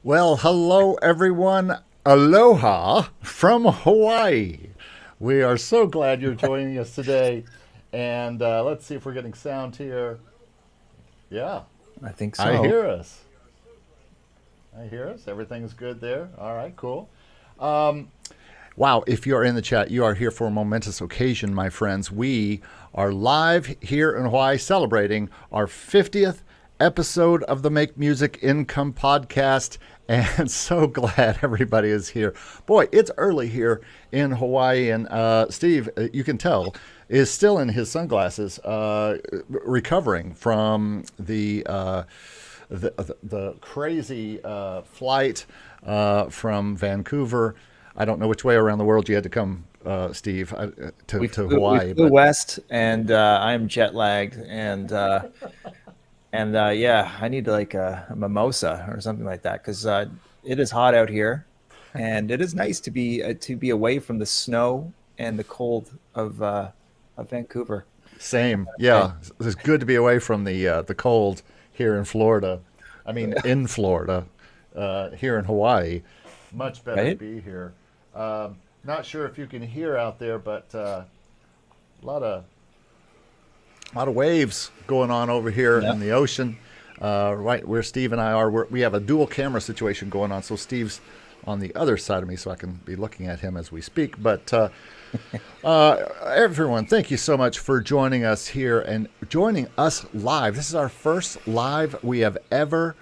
Well, hello everyone. Aloha from Hawaii. We are so glad you're joining us today. And let's see if we're getting sound here. Yeah, I think I so. hear us. I hear us. Everything's good there. All right, cool. Um, wow, if you're in the chat, you are here for a momentous occasion, my friends. We are live here in Hawaii celebrating our 50th episode of the Make Music Income podcast. And so glad everybody is here. Boy, it's early here in Hawaii. And Steve, you can tell, is still in his sunglasses, recovering from the crazy flight from Vancouver. I don't know which way around the world you had to come, Steve, to We Hawaii, flew but west, and I'm jet lagged, and yeah, I need like a mimosa or something like that because it is hot out here, and it is nice to be away from the snow and the cold of Vancouver. same. Okay. Yeah, it's good to be away from the cold here in Florida. I mean, in Florida, here in Hawaii, much better to Right? be here. Not sure if you can hear out there, but lot of a lot of waves going on over here Yeah. in the ocean. Right where Steve and I are, we have a dual camera situation going on. So Steve's on the other side of me, so I can be looking at him as we speak. But everyone, thank you so much for joining us here and joining us live. This is our first live we have ever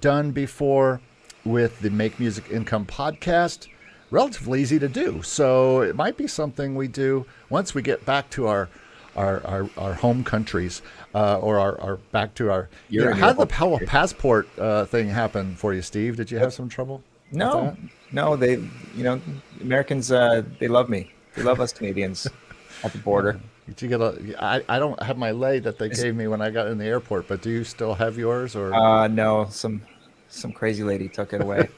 done before with the Make Music Income podcast. Relatively easy to do, so it might be something we do once we get back to our home countries, or our back to our. You're in How your did the home Palo country. passport thing happen for you, Steve? Did you have some trouble with No, that? no, Americans, they love me. They love us Canadians at the border. Did you get a? I don't have my lei that they Is- gave me when I got in the airport, but do you still have yours? Or no, some crazy lady took it away.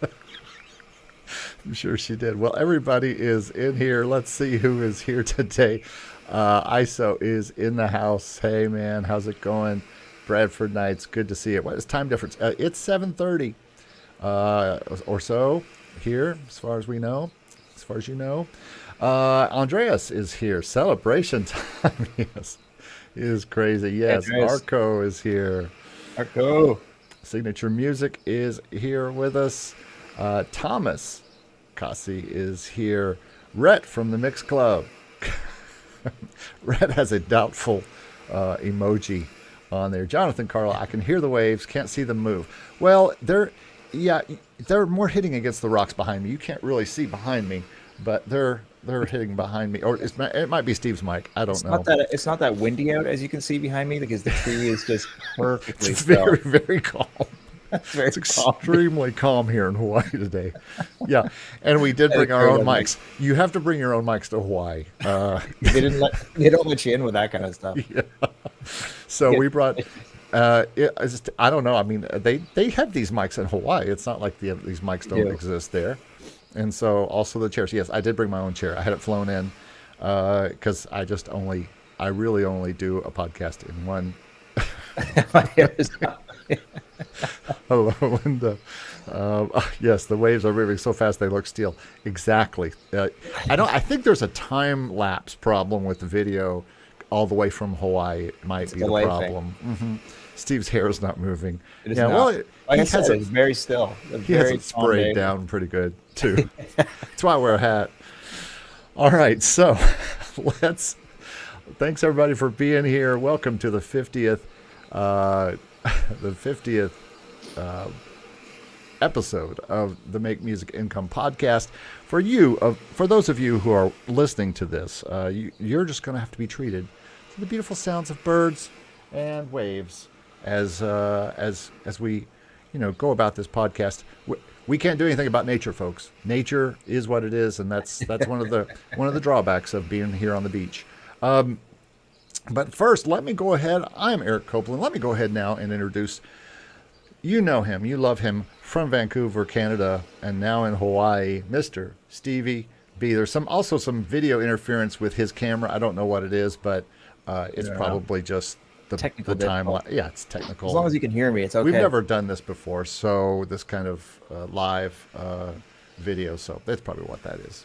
I'm sure she did. Well, everybody is in here. Let's see who is here today. ISO is in the house. Hey, man, how's it going? Bradford Nights, good to see it. What is time difference? It's 7:30 or so here, as far as we know, as far as you know. Andreas is here. Celebration time. Yes, it is crazy. Hey, Yes, Andreas. Arco is here. Marco. Signature Music is here with us. Thomas Kasi is here. Rhett from the Mix Club. Rhett has a doubtful emoji on there. Jonathan Carl, I can hear the waves, can't see them move. Well, yeah, they're more hitting against the rocks behind me. You can't really see behind me, but they're hitting behind me. Or it might be Steve's mic. I don't know. It's not that windy out as you can see behind me because the tree is just perfectly It's very, still. very calm. That's very It's calm. extremely calm here in Hawaii today. Yeah, and we did bring our Very own good, Mike. mics. You have to bring your own mics to Hawaii. They don't let you in with that kind of stuff. So Yeah. we brought. I don't know. I mean, they have these mics in Hawaii. It's not like these mics don't Do. exist there. And so also the chairs. Yes, I did bring my own chair. I had it flown in because I really only do a podcast in one. My hair is not- Hello, Linda. Yes, the waves are moving so fast they look steel. Exactly. I think there's a time lapse problem with the video, all the way from Hawaii. It might It's a be the delay thing. problem. Steve's hair is not moving. It is Yeah. not. Well, Like he I said, has it. it's very still. A He has very it calm sprayed day. down pretty good too. That's why I wear a hat. All right. So let's. Thanks everybody for being here. Welcome to the 50th. Uh, the 50th episode of the Make Music Income podcast. For those of you who are listening to this, you're just going to have to be treated to the beautiful sounds of birds and waves as we, go about this podcast. We can't do anything about nature, folks. Nature is what it is, and that's one of the drawbacks of being here on the beach. But first, let me go ahead. I'm Eric Copeland. Let me go ahead now and introduce. You know him, you love him from Vancouver, Canada, and now in Hawaii, Mr. Stevie B. There's also some video interference with his camera. I don't know what it is, but it's Yeah. probably just technical time. difficulty. Yeah, it's technical. As long as you can hear me, it's okay. We've never done this before, so this kind of live video. So that's probably what that is.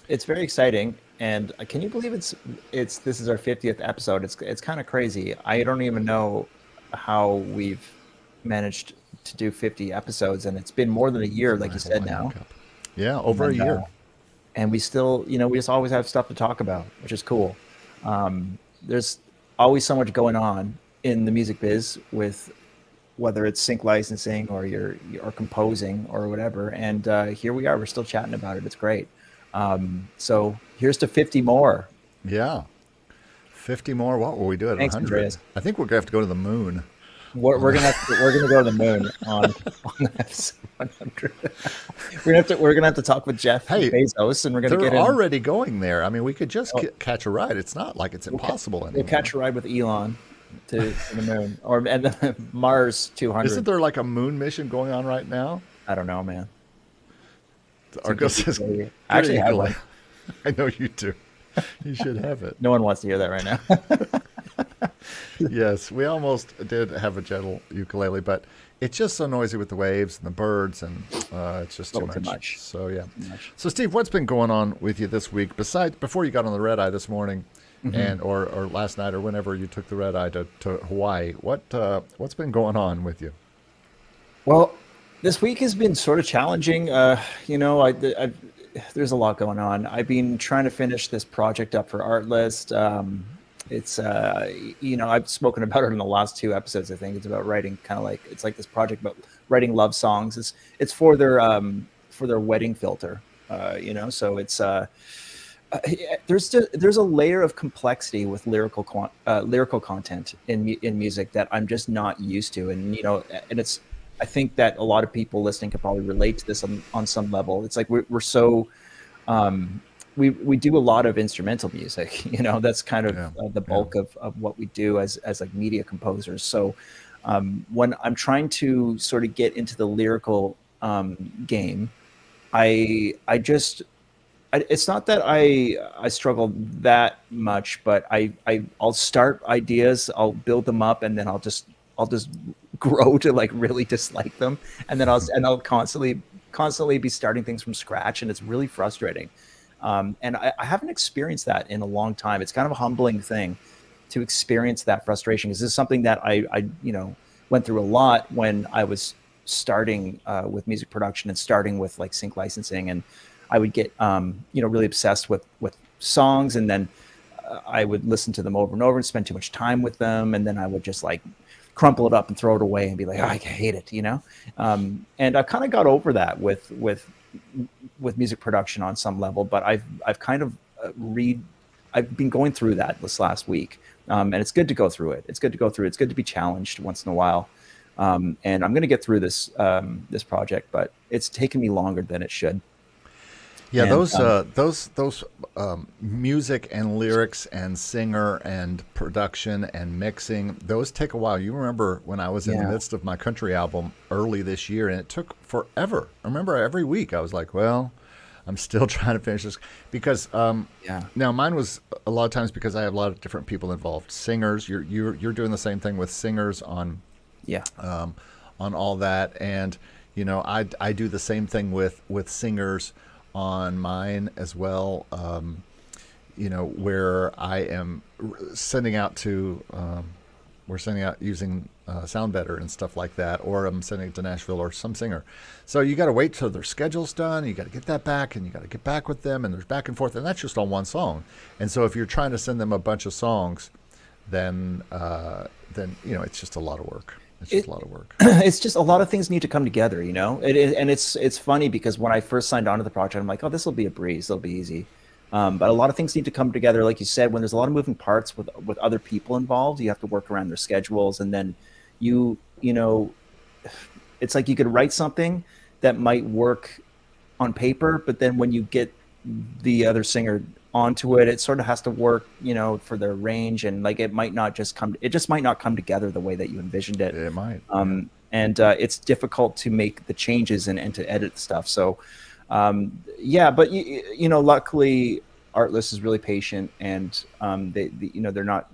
It's very exciting, and can you believe it's this is our 50th episode? It's kind of crazy. I don't even know how we've managed to do 50 episodes, and it's been more than a year, like you said now. Yeah, over a year. And we still, we just always have stuff to talk about, which is cool. There's always so much going on in the music biz, with whether it's sync licensing or you're composing or whatever. And here we are, we're still chatting about it. It's great. So here's to 50 more. Yeah. 50 more. What will we do at 100? Andreas. I think we're going to have to go to the moon. We're gonna go to the moon on episode 100. We're gonna have to talk with Jeff Bezos, and we're gonna get They're already going there. I mean, we could just catch a ride. It's not like it's impossible anymore. We'll catch a ride with Elon to the moon, and the Mars 200. Isn't there like a moon mission going on right now? I don't know, man. Argo says, I actually have one. I know you do. You should have it. No one wants to hear that right now. Yes, we almost did have a gentle ukulele, but it's just so noisy with the waves and the birds, and it's just too much. So yeah. So Steve, what's been going on with you this week? Before you got on the red eye this morning, and or last night, or whenever you took the red eye to Hawaii, what's been going on with you? Well, this week has been sort of challenging. There's a lot going on. I've been trying to finish this project up for Artlist. It's I've spoken about it in the last 2 episodes. I think it's about writing, kind of like, it's like this project about writing love songs. It's for their wedding filter. So it's there's a layer of complexity with lyrical content in music that I'm just not used to, and it's. I think that a lot of people listening could probably relate to this on some level. It's like we're so we do a lot of instrumental music. That's kind of the bulk of what we do as like media composers. So when I'm trying to sort of get into the lyrical game, it's not that I struggle that much, but I'll start ideas, I'll build them up, and then I'll just grow to like really dislike them, and then I'll constantly be starting things from scratch, and it's really frustrating. And I haven't experienced that in a long time. It's kind of a humbling thing to experience that frustration, because this is something that I went through a lot when I was starting with music production and starting with like sync licensing, and I would get really obsessed with songs, and then I would listen to them over and over and spend too much time with them, and then I would just like crumple it up and throw it away and be like, I hate it, and I kind of got over that with music production on some level, but I've kind of I've been going through that this last week, and it's good to go through it. It's good to be challenged once in a while, and I'm going to get through this project, but it's taken me longer than it should. Yeah, and those music and lyrics and singer and production and mixing, those take a while. You remember when I was in the midst of my country album early this year, and it took forever. I remember every week I was like, well, I'm still trying to finish this, because now mine was a lot of times because I have a lot of different people involved. Singers, you're doing the same thing with singers on all that, and I do the same thing with singers on mine as well, where I am sending out to, we're sending out using Sound Better and stuff like that, or I'm sending it to Nashville or some singer. So you got to wait till their schedule's done, you got to get that back, and you got to get back with them, and there's back and forth, and that's just on one song. And so if you're trying to send them a bunch of songs, then it's just a lot of work. It's just a lot of work. It's just a lot of things need to come together, and it's funny because when I first signed on to the project, I'm like, oh, this will be a breeze. It'll be easy. But a lot of things need to come together. Like you said, when there's a lot of moving parts with other people involved, you have to work around their schedules. And then it's like you could write something that might work on paper, but then when you get the other singer onto it, it sort of has to work, for their range, and like it just might not come together the way that you envisioned it. It might. And it's difficult to make the changes and to edit stuff. So, but luckily Artlist is really patient, and they're not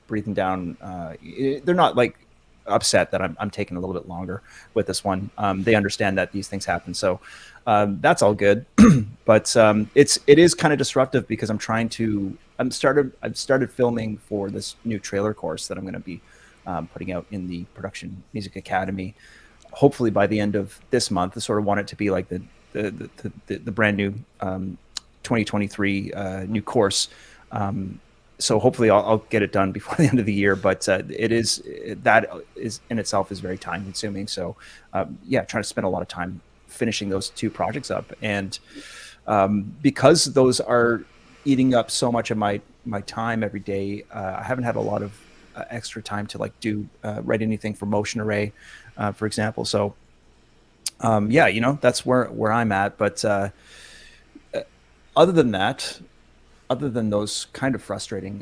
breathing down. They're not like upset that I'm taking a little bit longer with this one. They understand that these things happen, so that's all good. But it is kind of disruptive because I've started filming for this new trailer course that I'm going to be putting out in the Production Music Academy. Hopefully by the end of this month. I sort of want it to be like the brand new 2023 new course. So hopefully I'll get it done before the end of the year. But that is in itself is very time consuming. So trying to spend a lot of time finishing those two projects up, and because those are eating up so much of my time every day, I haven't had a lot of extra time to like do write anything for Motion Array, for example. So that's where I'm at. But other than that, other than those kind of frustrating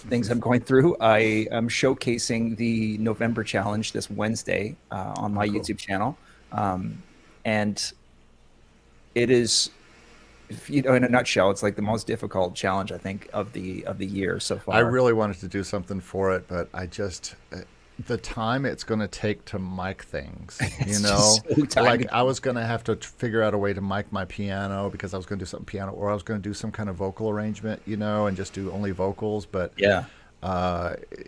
things I'm going through, I am showcasing the November challenge this Wednesday on my YouTube channel. And it is, in a nutshell, it's like the most difficult challenge, I think, of the year so far. I really wanted to do something for it, but I just the time it's going to take to mic things, like I was going to have to figure out a way to mic my piano because I was going to do something piano, or I was going to do some kind of vocal arrangement, and just do only vocals. But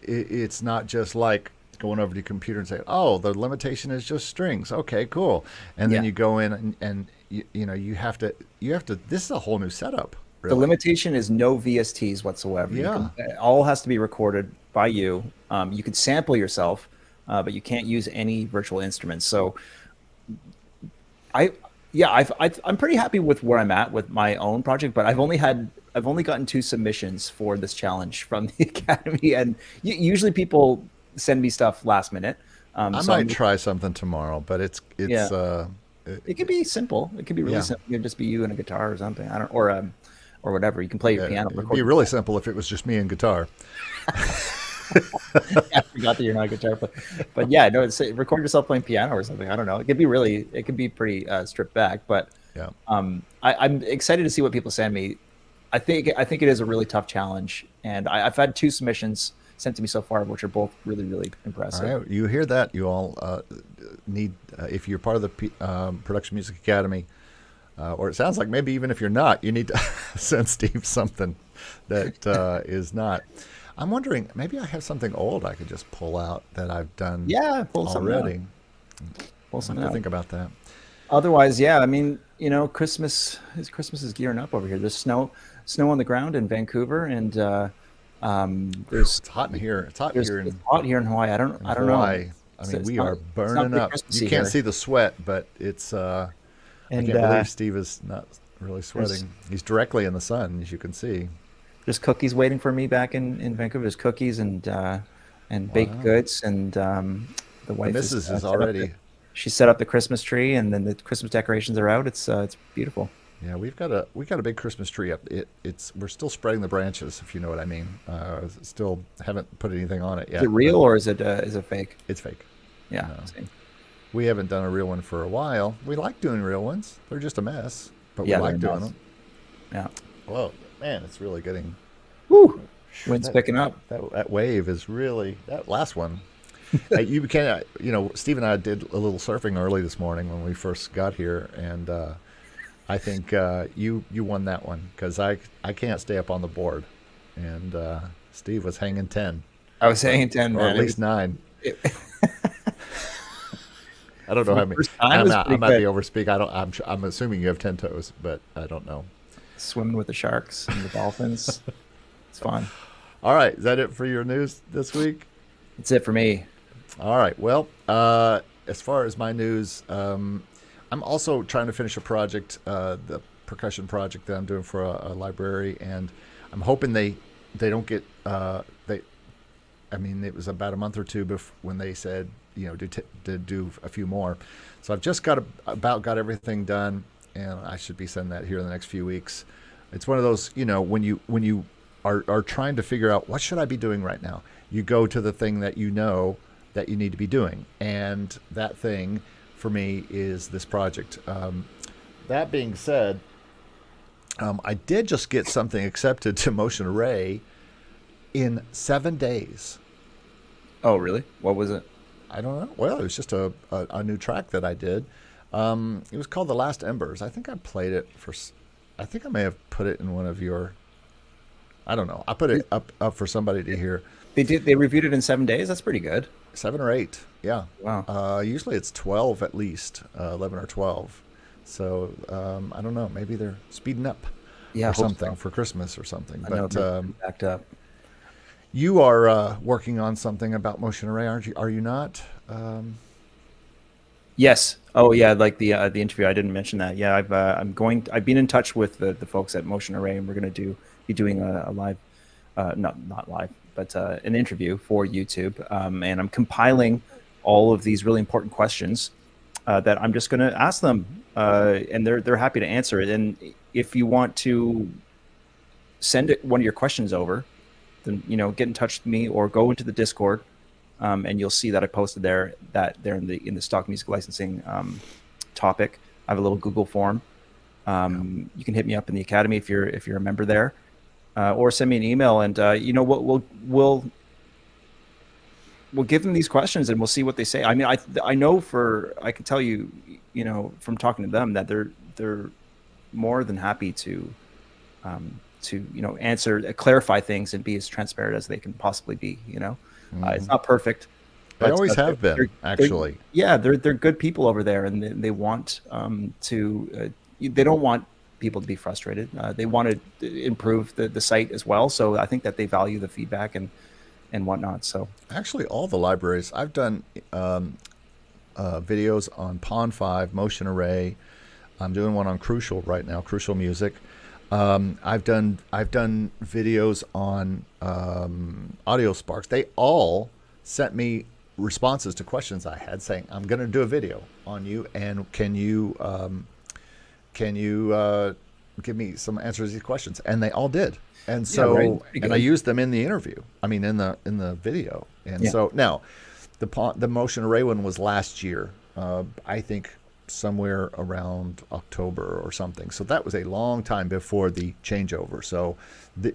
it's not just like going over to your computer and saying, oh, the limitation is just strings. Okay, cool. And then you go in and you have to, this is a whole new setup. Really. The limitation is no VSTs whatsoever. Yeah. It all has to be recorded by you. You can sample yourself, but you can't use any virtual instruments. So I'm pretty happy with where I'm at with my own project, but I've only gotten 2 submissions for this challenge from the Academy. And usually people send me stuff last minute. I might try something tomorrow, but it could be simple. It could be really simple. It could just be you and a guitar or something. Or whatever. You can play your piano. It'd be really simple if it was just me and guitar. I forgot that you're not a guitar player. But yeah, no, record yourself playing piano or something. I don't know. It could be pretty stripped back. But I'm excited to see what people send me. I think it is a really tough challenge, and I've had 2 submissions sent to me so far, which are both really, really impressive. All right, you hear that? You all need, if you're part of the Production Music Academy, or it sounds like maybe even if you're not, you need to send Steve something that is not. I'm wondering, maybe I have something old I could just pull out that I've done pull already. Pull something out. Think about that. Otherwise, I mean, Christmas is gearing up over here. There's snow on the ground in Vancouver, and it's hot in here. It's hot here in Hawaii. I don't know. I mean, we are burning up. You can't see the sweat, but it's. I can't believe Steve is not really sweating. He's directly in the sun, as you can see. There's cookies waiting for me back in Vancouver. There's cookies and baked goods, and the wife is already. She set up the Christmas tree, and then the Christmas decorations are out. It's beautiful. Yeah, we got a big Christmas tree up. We're still spreading the branches, if you know what I mean. Still haven't put anything on it yet. Is it real or is it fake? It's fake. Yeah. Same. We haven't done a real one for a while. We like doing real ones. They're just a mess, but we like doing them. Yeah. Whoa, man, it's really getting. Woo! Wind's picking up. That wave is really that last one. You can, Steve and I did a little surfing early this morning when we first got here, and I think you won that one because I can't stay up on the board, and Steve was hanging 10. I was hanging 10, or man. At least 9. I don't know how many. I'm at the overspeak. I'm assuming you have 10 toes, but I don't know. Swimming with the sharks and the dolphins. It's fun. All right, is that it for your news this week? That's it for me. All right. Well, as far as my news, I'm also trying to finish a project, the percussion project that I'm doing for a library, and I'm hoping they don't get it was about a month or two when they said to do a few more. So I've just got everything done, and I should be sending that here in the next few weeks. It's one of those, when you are trying to figure out what should I be doing right now, you go to the thing that you know that you need to be doing, and that thing for me is this project. That being said, I did just get something accepted to Motion Array in 7 days. Oh, really? What was it? I don't know. Well, it was just a new track that I did. It was called The Last Embers. I think I played it I think I may have put it in one of your, I don't know. I put it up for somebody to hear. They reviewed it in 7 days. That's pretty good. 7 or 8. Yeah. Wow. Usually it's 12 at least, 11 or 12. So I don't know. Maybe they're speeding up Yeah, or I hope something so. for Christmas or something. I know But they're backed up. you are working on something about Motion Array, aren't you? Are you not? Yes. Oh, yeah. Like the interview, I didn't mention that. Yeah, I've been in touch with the folks at Motion Array, and we're going to be doing a live, not live, but an interview for YouTube. And I'm compiling all of these really important questions that I'm just going to ask them, and they're happy to answer it. And if you want to send one of your questions over, then get in touch with me or go into the Discord. And you'll see that I posted there in the stock music licensing topic. I have a little Google form. You can hit me up in the Academy if you're a member there, or send me an email, and we'll give them these questions and we'll see what they say. I mean, I know I can tell you, from talking to them that they're more than happy to answer, clarify things, and be as transparent as they can possibly be. It's not perfect. They always have been, actually. They're good people over there, and they want to. They don't want people to be frustrated. They want to improve the site as well. So I think that they value the feedback and whatnot. So Actually, all the libraries I've done videos on Pond 5, Motion Array. I'm doing one on Crucial right now, Crucial Music. I've done videos on Audio Sparks. They all sent me responses to questions I had, saying, "I'm going to do a video on you, and can you give me some answers to these questions?" And they all did. And so, Yeah, right. and I used them in the interview. I mean, in the video. And so now, the Motion Array one was last year. I think somewhere around October or something. So that was a long time before the changeover. So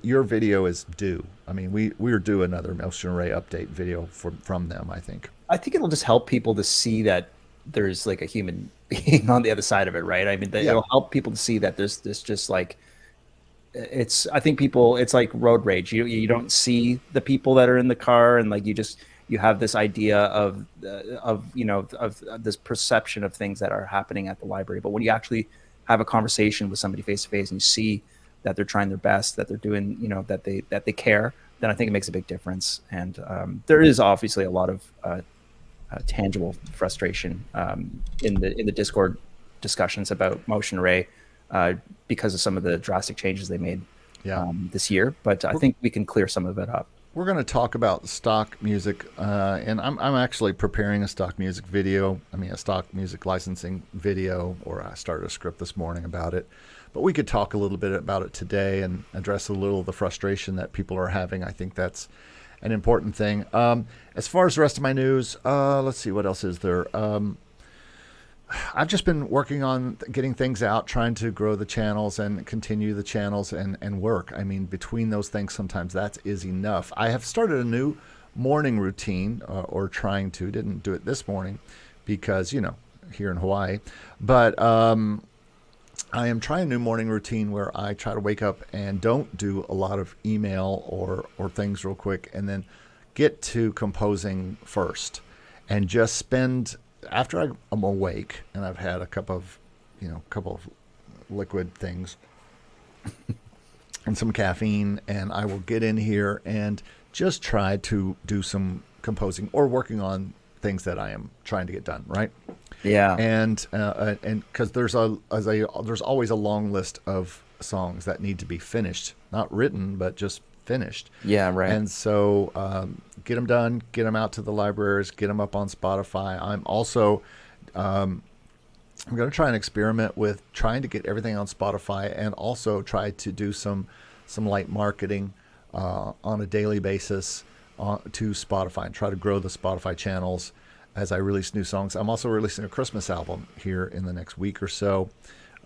your video is due. I mean, we're due another Motion Array update video from them, I think. I think it'll just help people to see that there's like a human being on the other side of it, right? I mean, it'll help people to see that there's this just like, I think it's like road rage. You don't see the people that are in the car, and like you have this idea of this perception of things that are happening at the library. But when you actually have a conversation with somebody face to face, and you see that they're trying their best, that they're doing, that they care, then I think it makes a big difference. And there is obviously a lot of tangible frustration in the Discord discussions about Motion Array because of some of the drastic changes they made this year. But I think we can clear some of it up. We're going to talk about stock music, and I'm actually preparing a stock music video. I mean, a stock music licensing video, or I started a script this morning about it. But we could talk a little bit about it today and address a little of the frustration that people are having. I think that's an important thing. As far as the rest of my news, let's see, what else is there? I've just been working on getting things out, trying to grow the channels and continue the channels and work. I mean, between those things, sometimes that is enough. I have started a new morning routine, or trying to. Didn't do it this morning because, here in Hawaii. But I am trying a new morning routine where I try to wake up and don't do a lot of email or things real quick, and then get to composing first, and just spend, after I'm awake and I've had a couple of liquid things and some caffeine, and I will get in here and just try to do some composing or working on things that I am trying to get done, right? Yeah. And because there's always a long list of songs that need to be finished, not written, but just finished. Yeah, right. And so get them done, get them out to the libraries, get them up on Spotify. I'm also I'm going to try and experiment with trying to get everything on Spotify, and also try to do some light marketing on a daily basis to Spotify, and try to grow the Spotify channels as I release new songs. I'm also releasing a Christmas album here in the next week or so.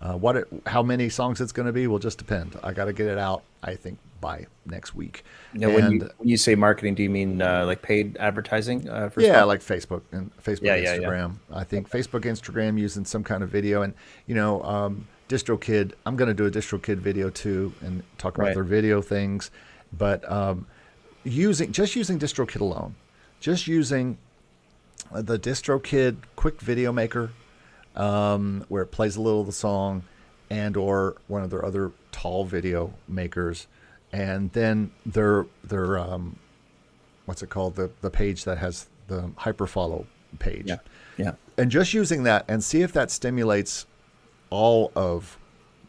How many songs it's going to be will just depend. I got to get it out, I think, by next week. Now, when you say marketing, do you mean like paid advertising for yeah, stuff? like Facebook and Yeah, yeah, yeah. Instagram. I think Facebook, Instagram, using some kind of video, and DistroKid. I'm going to do a DistroKid video too, and talk about Right. their video things. But using DistroKid alone, just using the DistroKid quick video maker, where it plays a little of the song, and or one of their other tall video makers, and then their what's it called, the page that has the hyperfollow page. Yeah, yeah. And just using that and see if that stimulates all of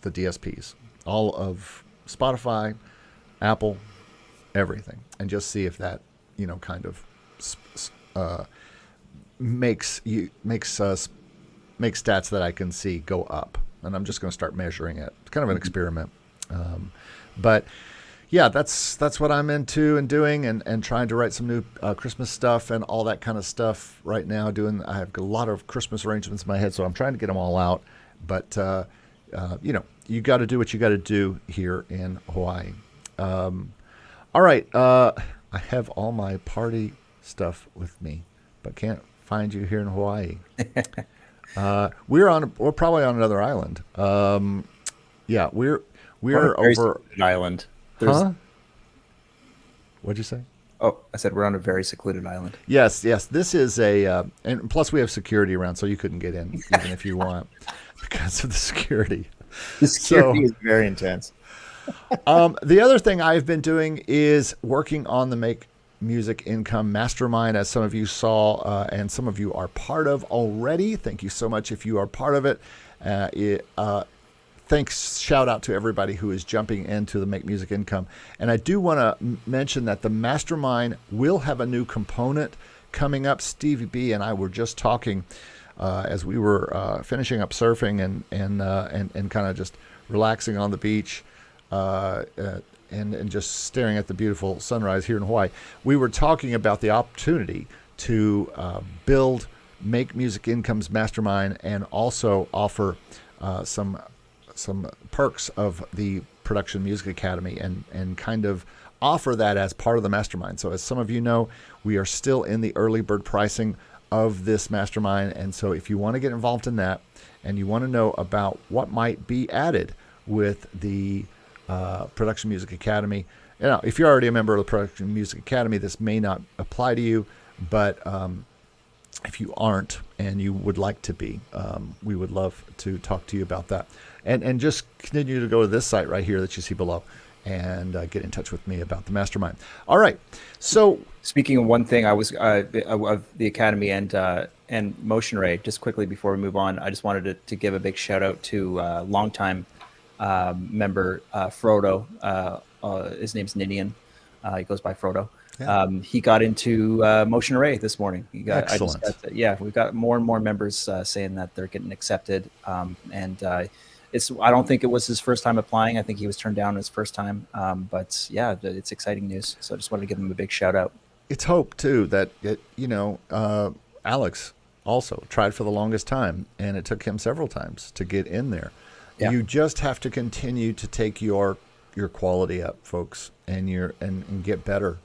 the DSPs, all of Spotify, Apple, everything, and just see if that kind of makes stats that I can see go up. And I'm just going to start measuring it. It's kind of an experiment. But yeah, that's what I'm into and doing, and trying to write some new Christmas stuff and all that kind of stuff right now. I have a lot of Christmas arrangements in my head, so I'm trying to get them all out. But you got to do what you got to do here in Hawaii. All right, I have all my party stuff with me, but can't find you here in Hawaii. We're probably on another island. Yeah, we're We're on a very over. secluded island. There's, Huh? What'd you say? Oh, I said we're on a very secluded island. Yes. This is and plus we have security around, so you couldn't get in even if you want because of the security. The security So- is very intense. The other thing I've been doing is working on the Make Music Income Mastermind, as some of you saw, and some of you are part of already. Thank you so much if you are part of it. Thanks, shout out to everybody who is jumping into the Make Music Income. And I do want to mention that the Mastermind will have a new component coming up. Stevie B and I were just talking as we were finishing up surfing and kind of just relaxing on the beach. And just staring at the beautiful sunrise here in Hawaii. We were talking about the opportunity to build Make Music Income's Mastermind, and also offer some perks of the Production Music Academy, and kind of offer that as part of the Mastermind. So as some of you know, we are still in the early bird pricing of this Mastermind. And so if you want to get involved in that, and you want to know about what might be added with the Production Music Academy. If you're already a member of the Production Music Academy, this may not apply to you, but if you aren't and you would like to be, we would love to talk to you about that. And just continue to go to this site right here that you see below, and get in touch with me about the Mastermind. All right. So Speaking of one thing, I was of the Academy and Motion Ray. Just quickly before we move on, I just wanted to give a big shout out to longtime member Frodo. His name's Ninian. He goes by Frodo. Yeah. He got into Motion Array this morning. Excellent. We've got more and more members saying that they're getting accepted. I don't think it was his first time applying. I think he was turned down his first time. But yeah, it's exciting news. So I just wanted to give him a big shout out. it's hope too that Alex also tried for the longest time, and it took him several times to get in there. Yeah. You just have to continue to take your quality up, folks, and get better.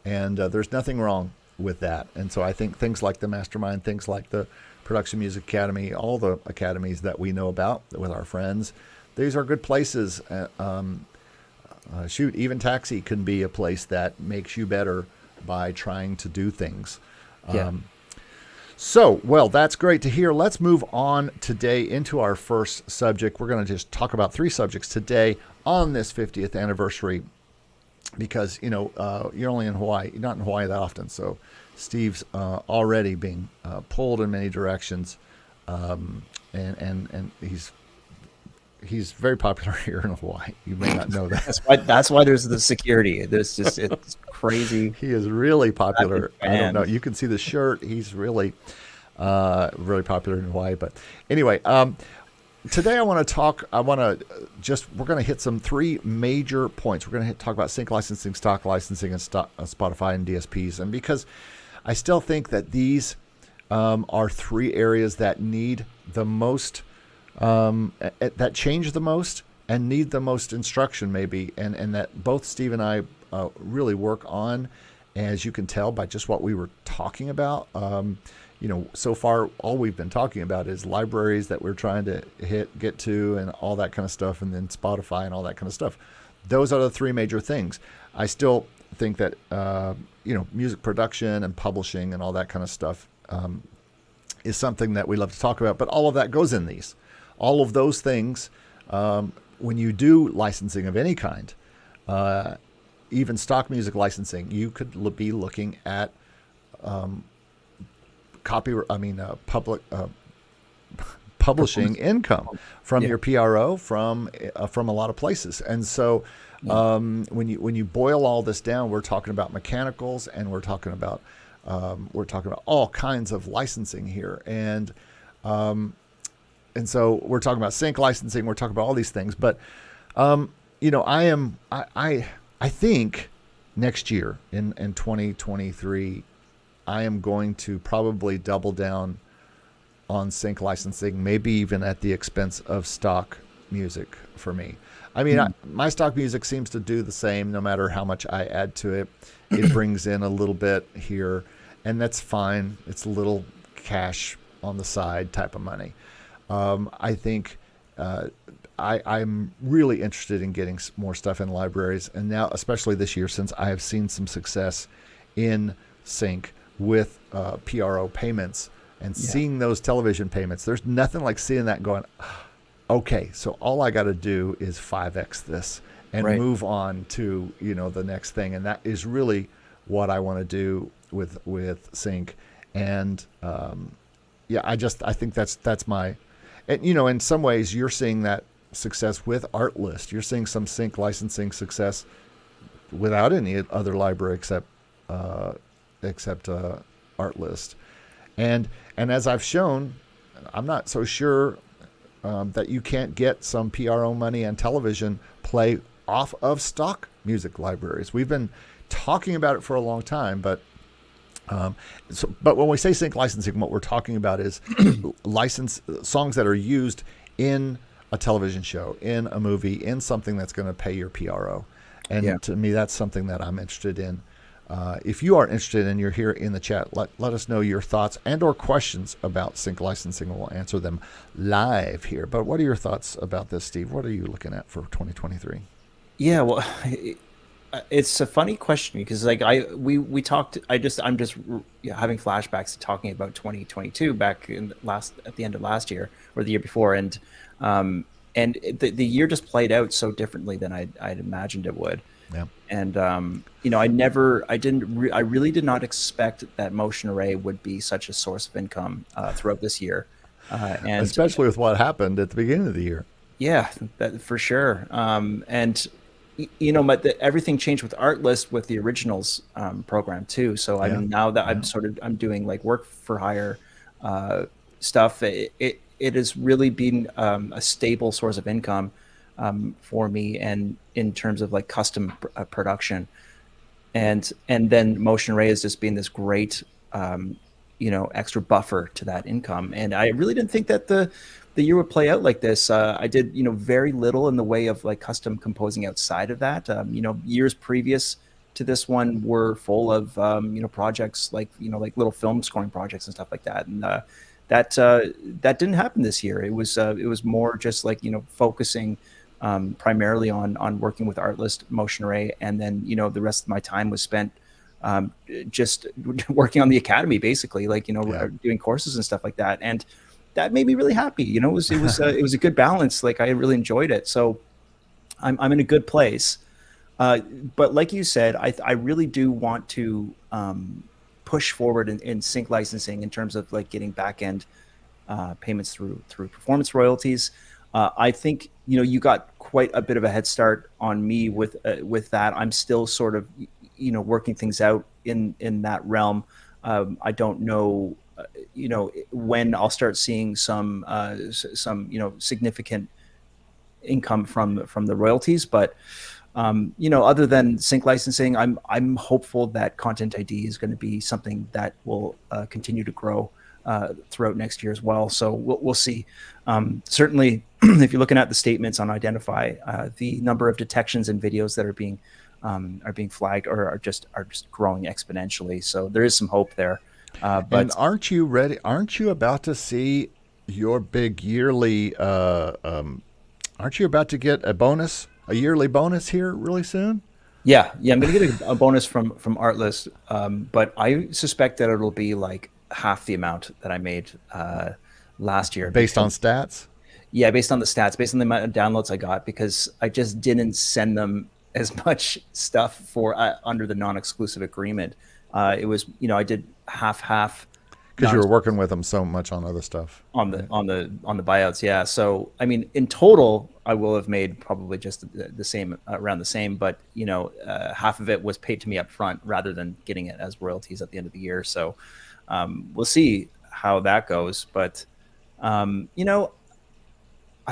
And there's nothing wrong with that. And so I think things like the Mastermind, things like the Production Music Academy, all the academies that we know about with our friends, these are good places. Even Taxi can be a place that makes you better by trying to do things. Yeah. Well, that's great to hear. Let's move on today into our first subject. We're going to just talk about 3 subjects today on this 50th anniversary, because, you're only in Hawaii. You're not in Hawaii that often. So Steve's already being pulled in many directions. And he's very popular here in Hawaii. You may not know that. That's why there's the security. It's crazy. He is really popular. Rapid I don't know. fans. You can see the shirt. He's really, really popular in Hawaii. But anyway, today we're going to hit some 3 major points. We're going to talk about sync licensing, stock licensing, and Spotify and DSPs. And because I still think that these are 3 areas that need the most that change the most and need the most instruction, maybe, and that both Steve and I really work on, as you can tell by just what we were talking about. So far, all we've been talking about is libraries that we're trying to get to, and all that kind of stuff, and then Spotify and all that kind of stuff. Those are the three major things. I still think that music production and publishing and all that kind of stuff is something that we love to talk about. But all of that goes in these. All of those things, when you do licensing of any kind, even stock music licensing, you could be looking at public publishing income from your PRO, from a lot of places. And so when you boil all this down, we're talking about mechanicals, and we're talking about all kinds of licensing here, and so we're talking about sync licensing, we're talking about all these things. But I think next year in 2023, I am going to probably double down on sync licensing, maybe even at the expense of stock music for me. I mean, my stock music seems to do the same no matter how much I add to it. It brings in a little bit here, and that's fine. It's a little cash on the side type of money. I think I'm really interested in getting more stuff in libraries, and now, especially this year, since I have seen some success in sync with PRO payments and seeing those television payments. There's nothing like seeing that going, okay, so all I got to do is 5x this and move on to the next thing, and that is really what I want to do with sync. And I think that's my, and in some ways you're seeing that success with Artlist. You're seeing some sync licensing success without any other library except Artlist. And as I've shown, I'm not so sure that you can't get some PRO money and television play off of stock music libraries. We've been talking about it for a long time, but when we say sync licensing, what we're talking about is license songs that are used in a television show, in a movie, in something that's going to pay your PRO. And to me, that's something that I'm interested in. If you are interested and you're here in the chat, let us know your thoughts and or questions about sync licensing, and we'll answer them live here. But what are your thoughts about this, Steve? What are you looking at for 2023? Yeah, well, it's a funny question because we talked. I'm just having flashbacks to talking about 2022 back at the end of last year or the year before, and the year just played out so differently than I'd imagined it would. Yeah. And I really did not expect that Motion Array would be such a source of income throughout this year, and especially with what happened at the beginning of the year. Yeah, that for sure. Everything changed with Artlist with the originals program too. So I mean, now that I'm doing like work for hire stuff, it has really been a stable source of income for me, and in terms of like custom production, and then Motion Array has just been this great extra buffer to that income. And I really didn't think that the year would play out like this. I did very little in the way of like custom composing outside of that. Years previous to this one were full of projects like like little film scoring projects and stuff like that, and that didn't happen this year. It was more just like focusing primarily on working with Artlist, Motion Array, and then the rest of my time was spent just working on the academy, basically, like doing courses and stuff like that, and that made me really happy. It was a good balance. Like I really enjoyed it, so I'm in a good place. But like you said, I really do want to push forward in sync licensing in terms of like getting back end payments through performance royalties. I think you got quite a bit of a head start on me with that. I'm still sort of working things out in that realm. I don't know when I'll start seeing some significant income from the royalties, but other than sync licensing, I'm hopeful that Content ID is going to be something that will continue to grow throughout next year as well. So we'll see. Certainly, if you're looking at the statements on Identify, the number of detections and videos that are being flagged or are just growing exponentially. So there is some hope there. And But aren't you ready? Aren't you about to see your big yearly? Aren't you about to get a yearly bonus here really soon? yeah, I'm going to get a bonus from Artlist, but I suspect that it'll be like half the amount that I made last year. Based on Because stats? yeah, based on the stats, based on the amount of downloads I got, because I just didn't send them as much stuff for under the non-exclusive agreement. It was, I did half Because you non were working with them so much on other stuff. on the buyouts. Yeah. So I mean, in total, I will have made probably just the same, around the same, but half of it was paid to me up front rather than getting it as royalties at the end of the year. So we'll see how that goes. But I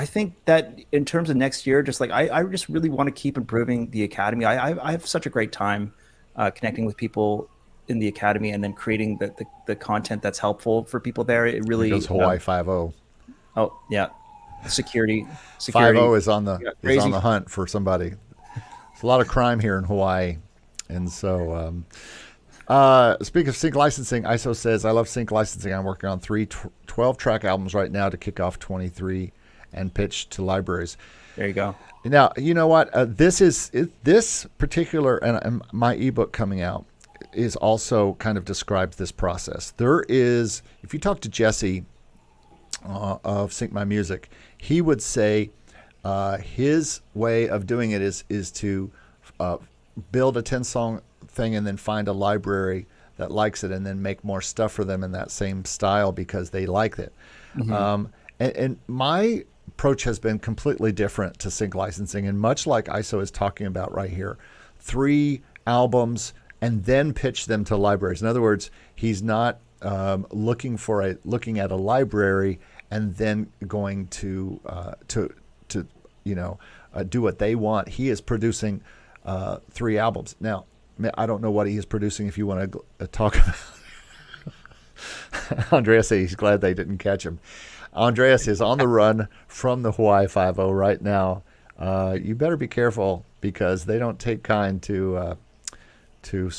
think that in terms of next year, just like I just really want to keep improving the academy. I have such a great time connecting with people in the academy and then creating the content that's helpful for people there. It Here really goes Hawaii 5-0. oh yeah, security 5-0 is on the yeah, is on crazy. the hunt for somebody. There's a lot of crime here in Hawaii, and so speaking of sync licensing, ISO says I love sync licensing. I'm working on 12-track albums right now to kick off 23 and pitch to libraries. There you go. Now you know what this particular and my ebook coming out is also kind of describes this process. There is, if you talk to Jesse of Sync My Music, he would say his way of doing it is to build a 10-song thing and then find a library that likes it and then make more stuff for them in that same style because they like it. Mm-hmm. And my approach has been completely different to sync licensing, and much like ISO is talking about right here, 3 albums and then pitch them to libraries. In other words, he's not looking at a library and then going to do what they want. He is producing 3 albums. Now, I don't know what he is producing. If you want to talk about, Andreas says he's glad they didn't catch him. Andreas is on the run from the Hawaii 5-0 right now. You better be careful because they don't take kind to the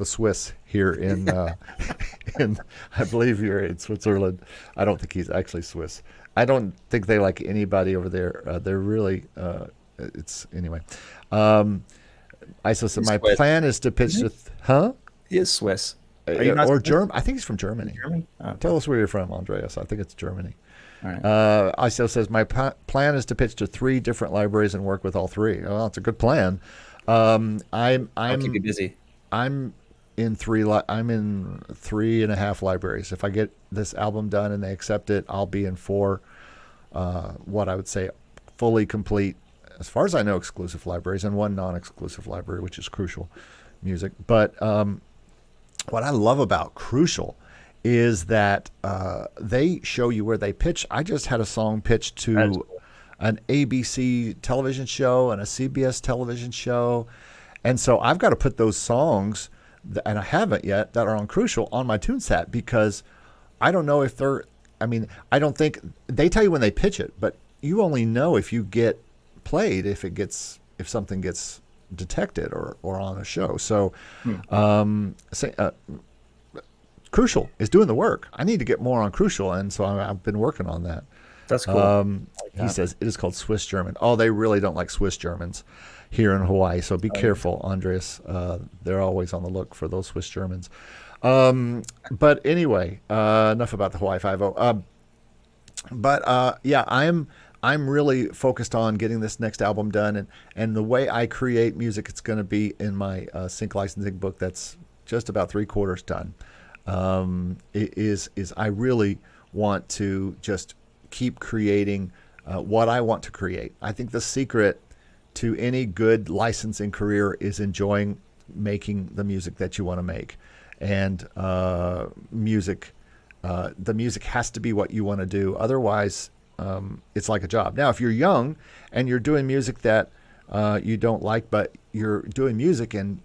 Swiss here in I believe you're in Switzerland. I don't think he's actually Swiss. I don't think they like anybody over there. They're really it's anyway. ISO said my Swiss. plan is to pitch to He is Swiss. Are you not or Swiss? German. I think he's from Germany. German? Oh, Tell us where you're from, Andreas. I think it's Germany. all right. ISO says my plan is to pitch to 3 different libraries and work with all 3. Oh, that's a good plan. I'll keep you busy. I'm in 3.5 libraries. If I get this album done and they accept it, I'll be in 4. What I would say fully complete, as far as I know, exclusive libraries and 1 non-exclusive library, which is Crucial Music. But what I love about Crucial is that they show you where they pitch. I just had a song pitched to an ABC television show and a CBS television show. And so I've got to put those songs, and I haven't yet, that are on Crucial on my TuneSat because I don't know if they're, I don't think, they tell you when they pitch it, but you only know if you get played, if something gets detected or on a show. So Crucial is doing the work. I need to get more on Crucial, and so I've been working on that. That's cool. He says it is called Swiss German. Oh, they really don't like Swiss Germans here in Hawaii, so be careful, Andreas. They're always on the look for those Swiss Germans. But anyway, enough about the Hawaii 5-0. I'm really focused on getting this next album done, and the way I create music, it's going to be in my sync licensing book. That's just about 3/4 done. I really want to just keep creating what I want to create. I think the secret to any good licensing career is enjoying making the music that you want to make, and the music has to be what you want to do. Otherwise, it's like a job. Now, if you're young and you're doing music that you don't like, but you're doing music and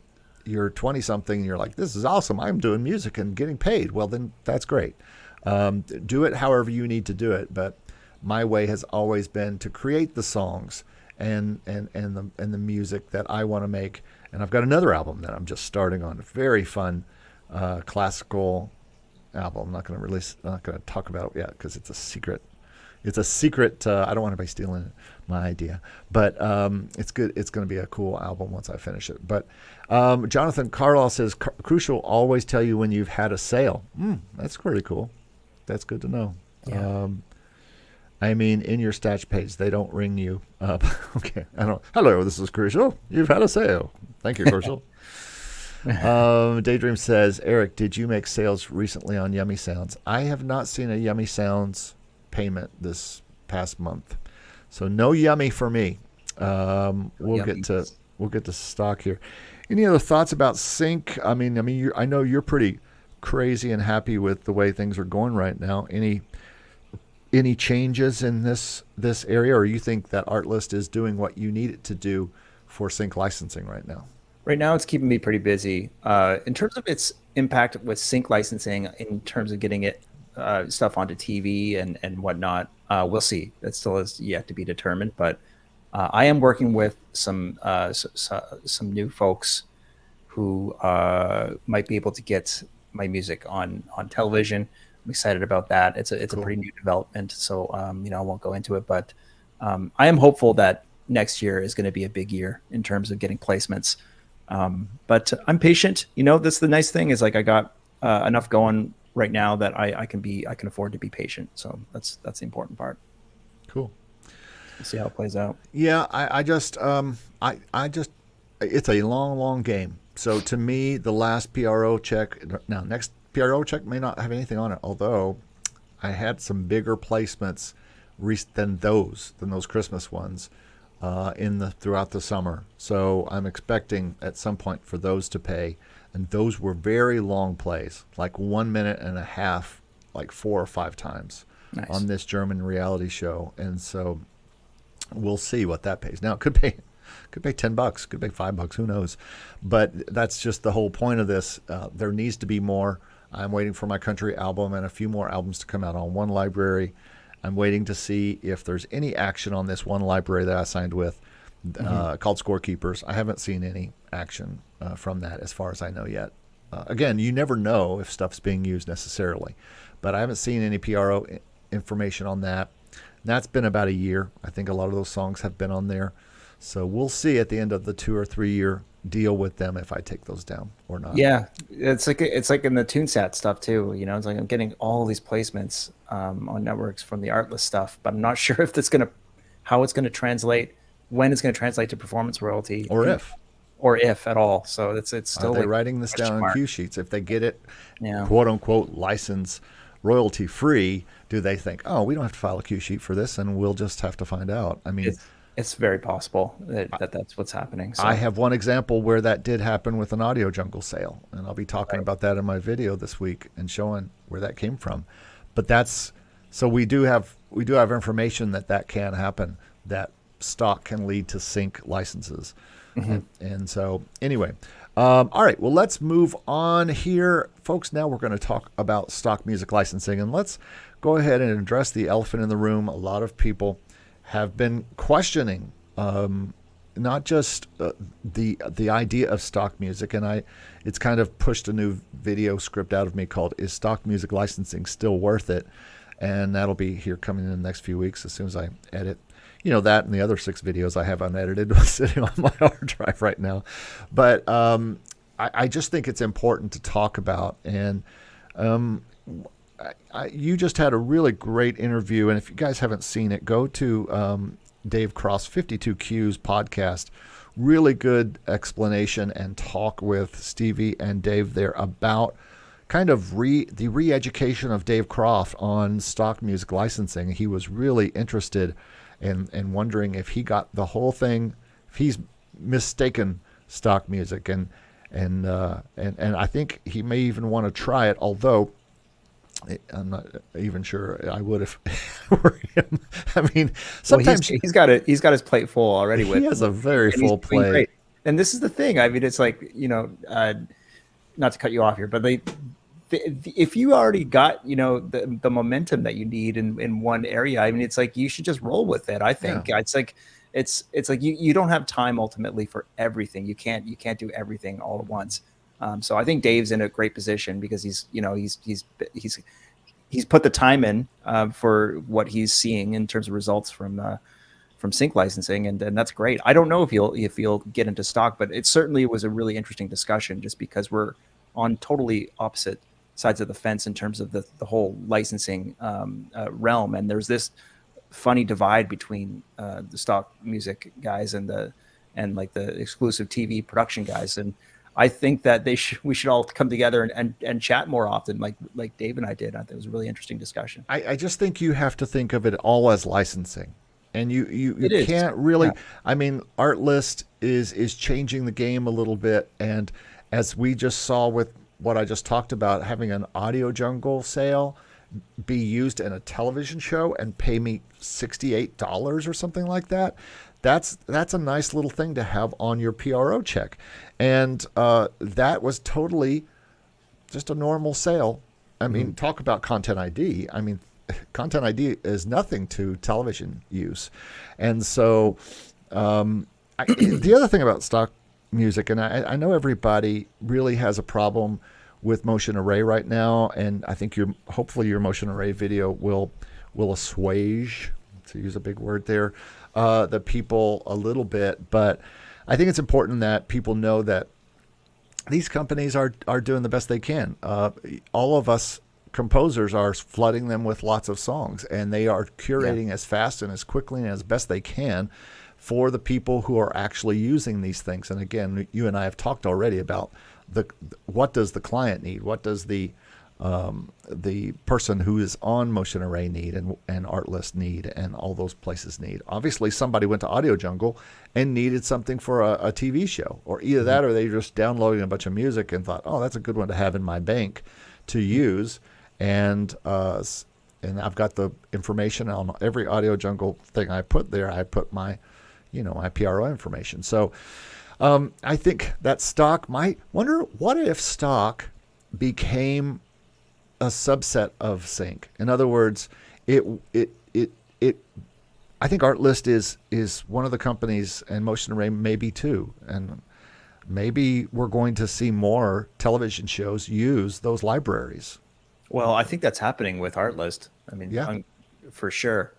you're 20-something and you're like, this is awesome, I'm doing music and getting paid, well, then that's great. Do it however you need to do it, but my way has always been to create the songs and the music that I want to make. And I've got another album that I'm just starting on. A very fun classical album. I'm not going to release. I'm not going to talk about it yet because it's a secret. It's a secret. I don't want anybody stealing my idea, but it's good. It's going to be a cool album once I finish it. But Jonathan Carlisle says Crucial always tell you when you've had a sale. That's pretty cool. That's good to know. Yeah. I mean, in your stats page, they don't ring you up. Okay. I don't. Hello, this is Crucial. You've had a sale. Thank you, Crucial. Daydream says, Eric, did you make sales recently on Yummy Sounds? I have not seen a Yummy Sounds payment this past month, so no Yummy for me. We'll get to stock here. Any other thoughts about Sync? I mean, I know you're pretty crazy and happy with the way things are going right now. Any changes in this area, or you think that Artlist is doing what you need it to do for Sync licensing right now? Right now, it's keeping me pretty busy. In terms of its impact with Sync licensing, in terms of getting it stuff onto TV and whatnot, we'll see. That still is yet to be determined. But I am working with some new folks who might be able to get my music on television. I'm excited about that. It's a pretty new development, so I won't go into it, but I am hopeful that next year is going to be a big year in terms of getting placements. But I'm patient. That's the nice thing is like I got enough going right now that I can afford to be patient. So that's the important part. Cool. We'll see how it plays out. Yeah, I just it's a long game. So to me, the last PRO check, now next PRO check may not have anything on it, although I had some bigger placements than those Christmas ones throughout the summer. So I'm expecting at some point for those to pay, and those were very long plays, like 1 minute and a half, like 4 or 5 times. Nice. On this German reality show, and so we'll see what that pays. Now it could pay $10, could pay $5, who knows? But that's just the whole point of this. There needs to be more. I'm waiting for my country album and a few more albums to come out on one library. I'm waiting to see if there's any action on this one library that I signed with called Scorekeepers. I haven't seen any action from that as far as I know yet. Again, you never know if stuff's being used necessarily, but I haven't seen any PRO information on that. That's been about a year. I think a lot of those songs have been on there. So we'll see at the end of the 2 or 3 year deal with them if I take those down or not. Yeah, it's like in the TuneSat stuff too. It's like I'm getting all these placements on networks from the Artlist stuff, but I'm not sure if how it's going to translate, when it's going to translate to performance royalty, or if at all. So it's still. Are they writing this down on cue sheets? If they get it, quote unquote, license royalty free, do they think, oh, we don't have to file a cue sheet for this, and we'll just have to find out? I mean. It's very possible that's what's happening. So. I have one example where that did happen with an Audio Jungle sale, and I'll be talking about that in my video this week and showing where that came from. But so we do have information that can happen, that stock can lead to sync licenses. And so anyway, all right, well, let's move on here, folks. Now we're going to talk about stock music licensing, and let's go ahead and address the elephant in the room. A lot of people have been questioning not just the idea of stock music, and it's kind of pushed a new video script out of me called "Is Stock Music Licensing Still Worth It?" And that'll be here coming in the next few weeks as soon as I edit. That and the other 6 videos I have unedited sitting on my hard drive right now. But I just think it's important to talk about, and you just had a really great interview, and if you guys haven't seen it, go to Dave Cross 52Q's podcast. Really good explanation and talk with Stevie and Dave there about kind of the re-education of Dave Croft on stock music licensing. He was really interested in wondering if he got the whole thing, if he's mistaken stock music, and I think he may even want to try it, although I'm not even sure I would if it were him. I mean, sometimes he's got his plate full already. He has a very full plate. And this is the thing. I mean, it's like, not to cut you off here, but if you already got, the momentum that you need in one area, I mean, it's like you should just roll with it. I think Yeah. it's like you don't have time ultimately for everything. You can't do everything all at once. So I think Dave's in a great position because he's put the time in for what he's seeing in terms of results from sync licensing, and that's great. I don't know if he'll get into stock, but it certainly was a really interesting discussion just because we're on totally opposite sides of the fence in terms of the whole licensing realm, and there's this funny divide between the stock music guys and like the exclusive TV production guys, and I think that we should all come together and chat more often, like Dave and I did. I think it was a really interesting discussion. I just think you have to think of it all as licensing. And you It is. can't really, Yeah. I mean, Artlist is changing the game a little bit. And as we just saw with what I just talked about, having an Audio Jungle sale be used in a television show and pay me $68 or something like that, that's a nice little thing to have on your PRO check. And that was totally just a normal sale. I mean, talk about Content ID. I mean, Content ID is nothing to television use. And so the other thing about stock music, and I know everybody really has a problem with motion array right now, and I think hopefully your motion array video will assuage, to use a big word there, the people a little bit. But I think it's important that people know that these companies are doing the best they can. All of us composers are flooding them with lots of songs, and they are curating as fast and as quickly and as best they can for the people who are actually using these things. And again, you and I have talked already about what does the client need, what does the person who is on Motion Array need and Artlist need, and all those places need. Obviously, somebody went to Audio Jungle and needed something for a TV show, or either that or they just downloading a bunch of music and thought, oh, that's a good one to have in my bank to use. And I've got the information on every Audio Jungle thing I put there. I put my PRO information. So I think that stock might wonder, what if stock became a subset of sync? In other words, I think Artlist is one of the companies, and Motion Array maybe too, and maybe we're going to see more television shows use those libraries. Well, I think that's happening with Artlist. I mean, Yeah. for sure.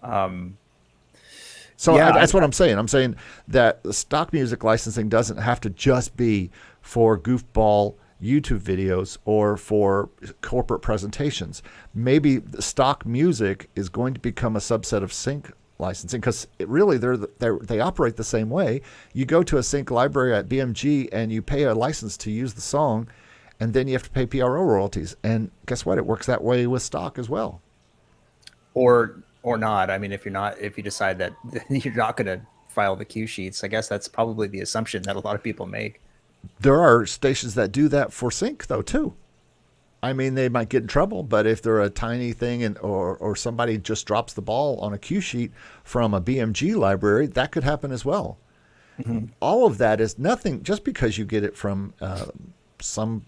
So Yeah, that's what I'm saying. I'm saying that the stock music licensing doesn't have to just be for goofball YouTube videos or for corporate presentations. Maybe the stock music is going to become a subset of sync licensing, because really they operate the same way. You go to a sync library at BMG and you pay a license to use the song, and then you have to pay PRO royalties. And guess what? It works that way with stock as well. Or not. I mean, if you decide that you're not going to file the cue sheets, I guess that's probably the assumption that a lot of people make. There are stations that do that for sync though too. I mean, they might get in trouble, but if they're a tiny thing or somebody just drops the ball on a cue sheet from a BMG library, that could happen as well. Mm-hmm. All of that is nothing, just because you get it from some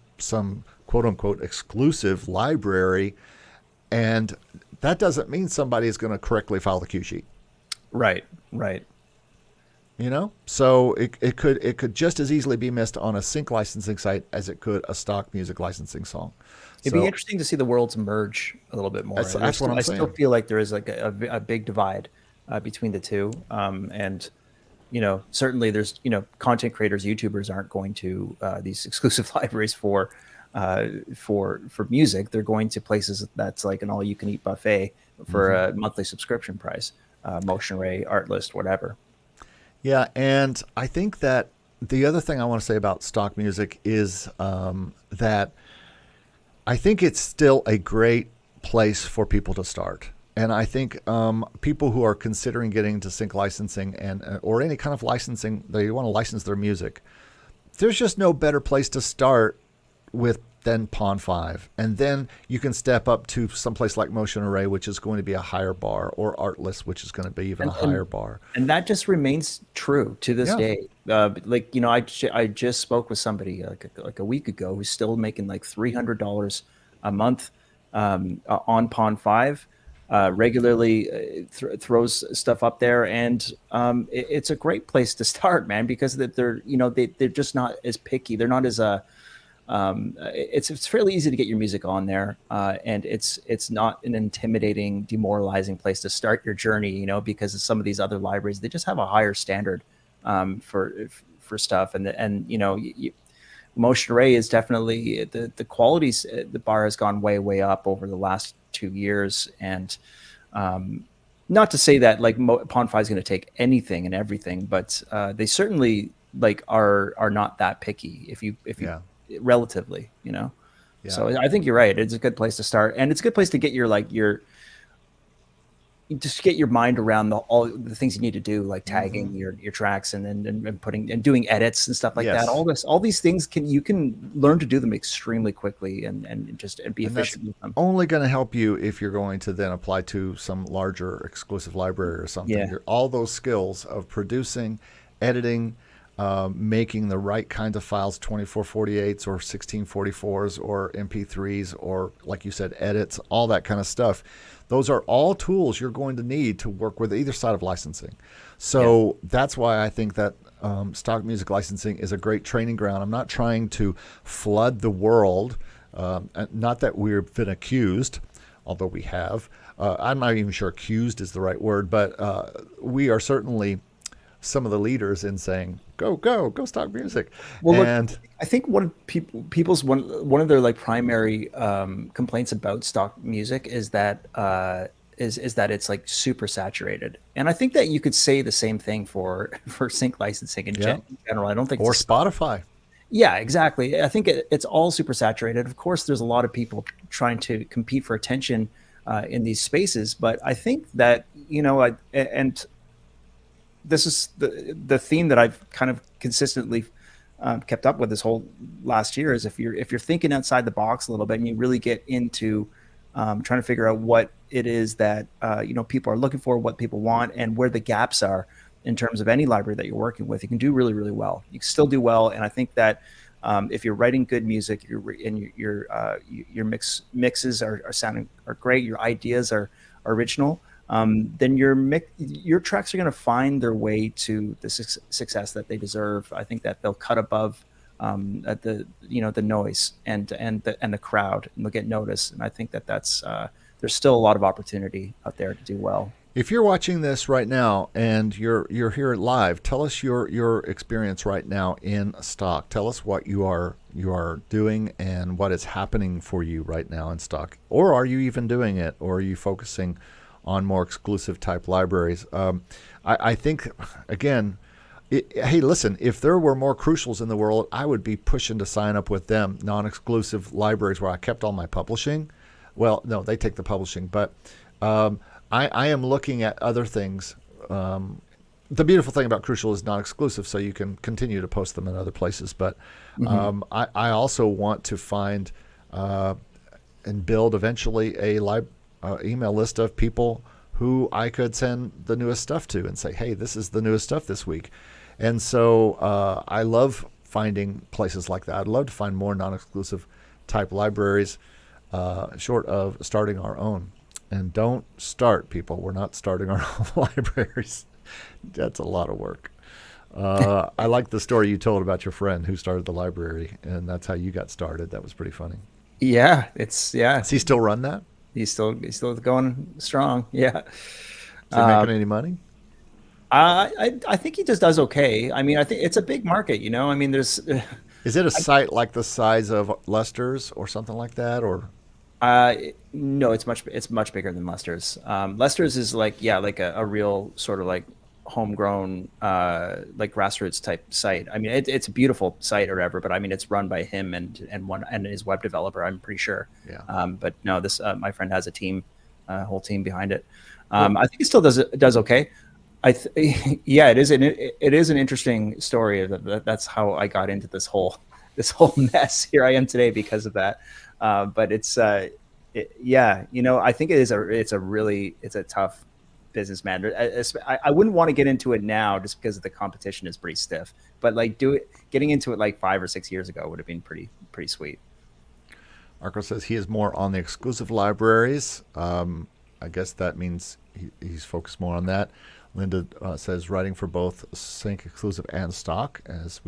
quote unquote exclusive library, and that doesn't mean somebody is going to correctly file the cue sheet. Right. So it could just as easily be missed on a sync licensing site as it could a stock music licensing song. It'd be interesting to see the worlds merge a little bit more. That's what I'm saying. I still feel like there is like a big divide between the two, and certainly there's content creators, YouTubers aren't going to these exclusive libraries for music. They're going to places that's like an all-you-can-eat buffet for a monthly subscription price, Motion Array, Artlist, whatever. Yeah, and I think that the other thing I want to say about stock music is that I think it's still a great place for people to start. And I think people who are considering getting into sync licensing or any kind of licensing, they want to license their music, there's just no better place to start with then Pawn 5. And then you can step up to someplace like Motion Array, which is going to be a higher bar, or Artlist, which is going to be even a higher bar. And that just remains true to this day. Like, you know, I just spoke with somebody like a week ago who's still making like $300 a month on Pawn 5. Regularly throws stuff up there, and it's a great place to start, man, because they're, you know, they're just not as picky. They're not as it's fairly easy to get your music on there, and it's not an intimidating, demoralizing place to start your journey, you know, because of some of these other libraries, they just have a higher standard for stuff, and you know, Motion Array is definitely the qualities. The bar has gone way up over the last 2 years, and not to say that like Pawn 5 is going to take anything and everything, but they certainly like are not that picky if you relatively, you know. So I think you're right. It's a good place to start, and it's a good place to get your just get your mind around all the things you need to do, like tagging your tracks and then putting and doing edits and stuff like that. All these things you can learn to do them extremely quickly and be efficient with them. Only going to help you if you're going to then apply to some larger exclusive library or something. All those skills of producing, editing, making the right kinds of files, 2448s or 1644s or MP3s, or like you said, edits, all that kind of stuff. Those are all tools you're going to need to work with either side of licensing. So that's why I think that stock music licensing is a great training ground. I'm not trying to flood the world, not that we've been accused, although we have. I'm not even sure accused is the right word, but we are certainly some of the leaders in saying, go stock music. Well, and look, I think people's one of their like primary complaints about stock music is that is that it's like super saturated. And I think that you could say the same thing for sync licensing in general. I don't think or Spotify. Yeah, exactly. I think it's all super saturated. Of course, there's a lot of people trying to compete for attention in these spaces, but I think that, you know, and this is the theme that I've kind of consistently kept up with this whole last year is if you're thinking outside the box a little bit and you really get into trying to figure out what it is that you know, people are looking for, what people want, and where the gaps are in terms of any library that you're working with, you can do really well. You can still do well, and I think that if you're writing good music, your mixes are sounding great, your ideas are original. Then your tracks are going to find their way to the success that they deserve. I think that they'll cut above at the noise and the crowd, and they'll get noticed. And I think that that's there's still a lot of opportunity out there to do well. If you're watching this right now and you're here live, tell us your experience right now in stock. Tell us what you are doing and what is happening for you right now in stock. Or are you even doing it? Or are you focusing on more exclusive type libraries? I think, again, hey, listen, if there were more Crucials in the world, I would be pushing to sign up with them, non-exclusive libraries where I kept all my publishing. Well, no, they take the publishing, but I am looking at other things. The beautiful thing about Crucial is non-exclusive, so you can continue to post them in other places. But I also want to find and build eventually a email list of people who I could send the newest stuff to and say, hey, this is the newest stuff this week. And so I love finding places like that. I'd love to find more non-exclusive type libraries, short of starting our own. And don't start, people. We're not starting our own libraries. That's a lot of work. I like the story you told about your friend who started the library, and that's how you got started. That was pretty funny. Yeah, Does he still run that? He's still going strong. Yeah. Is he making any money? I think he just does okay. I mean, I think it's a big market, you know. I mean, there's. Is it a site like the size of Lester's or something like that, or? No, it's much bigger than Lester's. Lester's is like a real sort of like homegrown like grassroots type site. I mean, it's a beautiful site or whatever, but I mean, it's run by him and his web developer, I'm pretty sure. Yeah. But no, this my friend has a whole team behind it. I think it still does okay. Yeah, it is an interesting story. That's how I got into this whole this whole mess. Here I am today because of that. But yeah, I think it's a tough business matter. I wouldn't want to get into it now just because the competition is pretty stiff. But like getting into it like 5 or 6 years ago would have been pretty sweet. Marco says he is more on the exclusive libraries. I guess that means he's focused more on that. Linda says writing for both sync exclusive and stock, as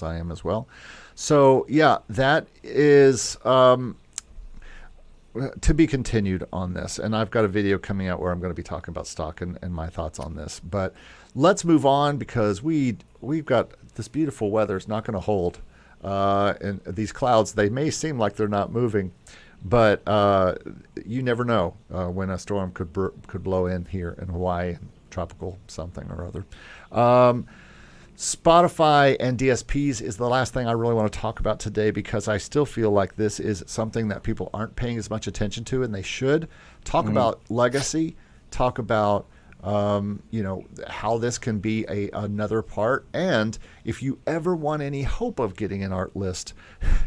I am as well. So yeah, that is to be continued on this. And I've got a video coming out where I'm going to be talking about stock and my thoughts on this. But let's move on, because we've got this beautiful weather. It's not going to hold. And these clouds, they may seem like they're not moving, but you never know when a storm could blow in here in Hawaii, tropical something or other. Spotify and DSPs is the last thing I really want to talk about today, because I still feel like this is something that people aren't paying as much attention to, and they should. Talk about legacy, talk about how this can be another part. And if you ever want any hope of getting an art list,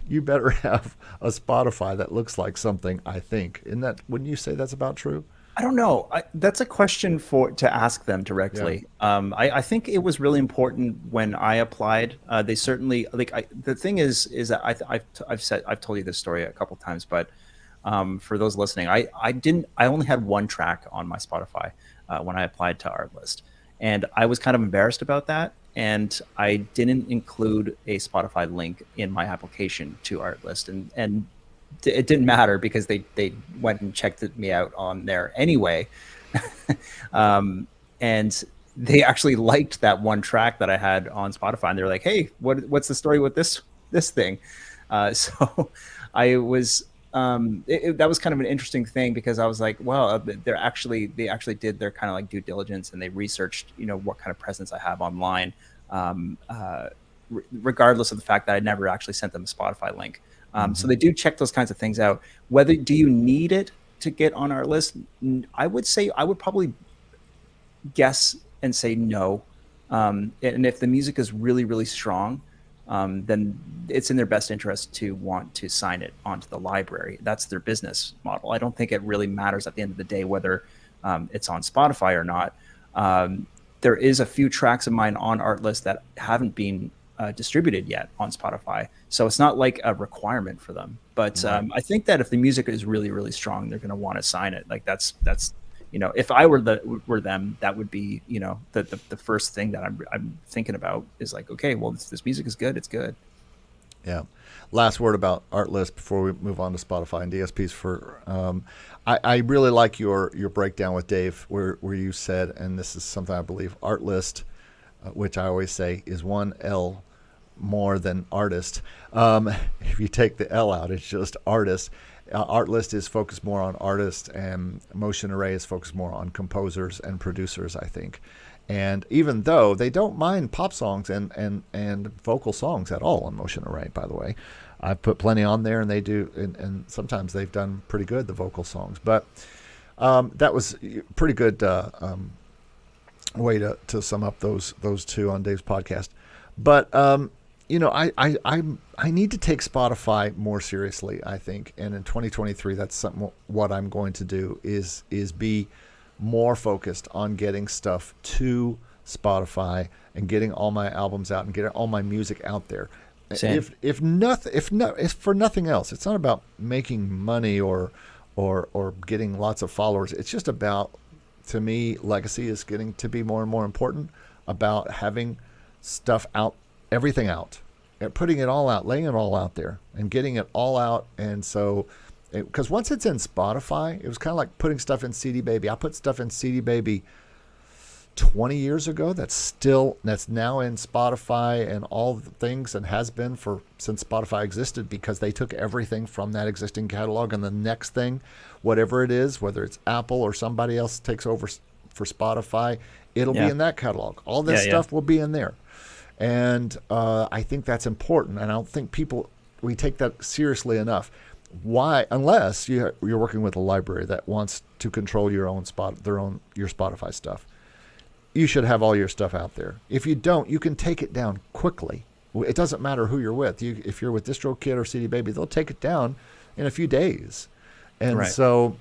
you better have a Spotify that looks like something, I think. Wouldn't you say that's about true? I don't know. That's a question to ask them directly. Yeah. I think it was really important when I applied. They certainly the thing is that I've told you this story a couple times, but for those listening, I only had one track on my Spotify when I applied to Artlist, and I was kind of embarrassed about that. And I didn't include a Spotify link in my application to Artlist, and it didn't matter because they went and checked me out on there anyway. And they actually liked that one track that I had on Spotify, and they're like, hey, what's the story with this thing? So I was, that was kind of an interesting thing, because I was like, well, they actually did their kind of like due diligence, and they researched, what kind of presence I have online, regardless of the fact that I never actually sent them a Spotify link. So they do check those kinds of things out. Do you need it to get on our list? I would say I would probably guess and say no. And if the music is really, really strong, then it's in their best interest to want to sign it onto the library. That's their business model. I don't think it really matters at the end of the day whether it's on Spotify or not. There is a few tracks of mine on Artlist that haven't been distributed yet on Spotify, so it's not like a requirement for them. But I think that if the music is really, really strong, they're going to want to sign it. Like that's if I were them, that would be the first thing that I'm thinking about is like, okay, well, this music is good, it's good. Yeah. Last word about Artlist before we move on to Spotify and DSPs. I really like your breakdown with Dave, where you said, and this is something I believe, Artlist, which I always say is one L more than artist. If you take the L out, it's just artist. Artlist is focused more on artists, and Motion Array is focused more on composers and producers, I think. And even though they don't mind pop songs and vocal songs at all on Motion Array, by the way, I've put plenty on there, and they do, and sometimes they've done pretty good, the vocal songs. But that was pretty good way to sum up those two on Dave's podcast. But I need to take Spotify more seriously, I think, and in 2023, that's something what I'm going to do is be more focused on getting stuff to Spotify and getting all my albums out and getting all my music out there. Same. If for nothing else, it's not about making money or getting lots of followers. It's just about, to me, legacy is getting to be more and more important, about having stuff out, everything out, and putting it all out, laying it all out there and getting it all out. And so, because once it's in Spotify, it was kind of like putting stuff in CD Baby. I put stuff in CD Baby 20 years ago. That's now in Spotify and all the things, and has been since Spotify existed, because they took everything from that existing catalog, and the next thing, whatever it is, whether it's Apple or somebody else takes over for Spotify, it'll be in that catalog. All this stuff will be in there. And I think that's important, and I don't think we take that seriously enough. Why? Unless you're working with a library that wants to control your Spotify stuff. You should have all your stuff out there. If you don't, you can take it down quickly It doesn't matter who you're with. If you're with DistroKid or CD Baby, they'll take it down in a few days. And Right. so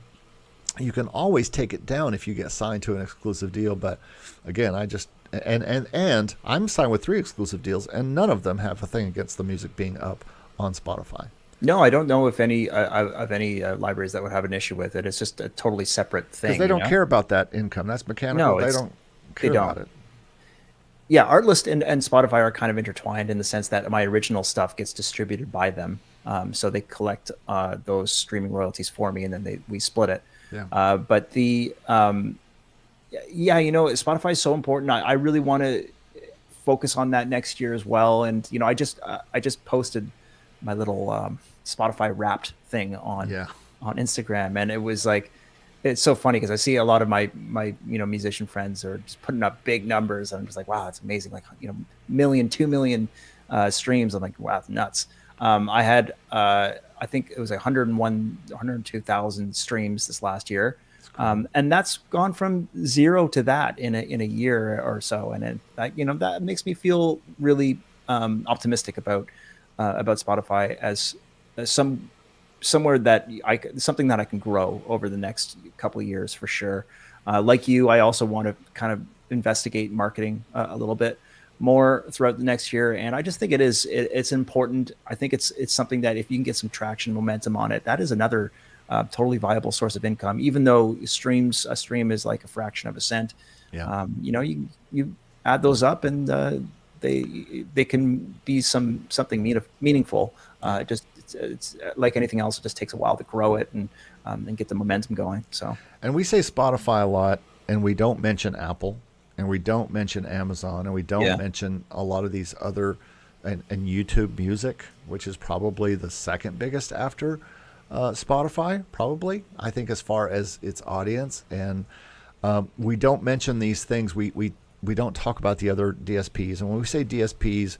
you can always take it down if you get signed to an exclusive deal. But again, and I'm signed with 3 exclusive deals, and none of them have a thing against the music being up on Spotify. No, I don't know if any of any libraries that would have an issue with it. It's just a totally separate thing. Because they don't care about that income. That's mechanical. No, They don't care about it. Yeah, Artlist and Spotify are kind of intertwined in the sense that my original stuff gets distributed by them. So they collect those streaming royalties for me, and then we split it. Yeah. But Spotify is so important. I really want to focus on that next year as well. And I just posted my little Spotify Wrapped thing on Instagram, and it was like, it's so funny because I see a lot of my musician friends are just putting up big numbers, and I'm just like, wow, it's amazing, like 2 million streams. I'm like, wow, it's nuts. I had I think it was 102,000 streams this last year, and that's gone from 0 to that in a year or so, and that makes me feel really optimistic about Spotify as somewhere that something that I can grow over the next couple of years for sure. Like you, I also want to kind of investigate marketing a little bit more throughout the next year, and I just think it's important. I think it's something that if you can get some traction, momentum on it, that is another totally viable source of income. Even though a stream is like a fraction of a cent, you add those up, and they can be something meaningful. It's like anything else; it just takes a while to grow it and get the momentum going. So, and we say Spotify a lot, and we don't mention Apple, and we don't mention Amazon, and we don't mention a lot of these other, and YouTube Music, which is probably the second biggest after Spotify, probably, I think, as far as its audience. And we don't mention these things. We don't talk about the other DSPs. And when we say DSPs,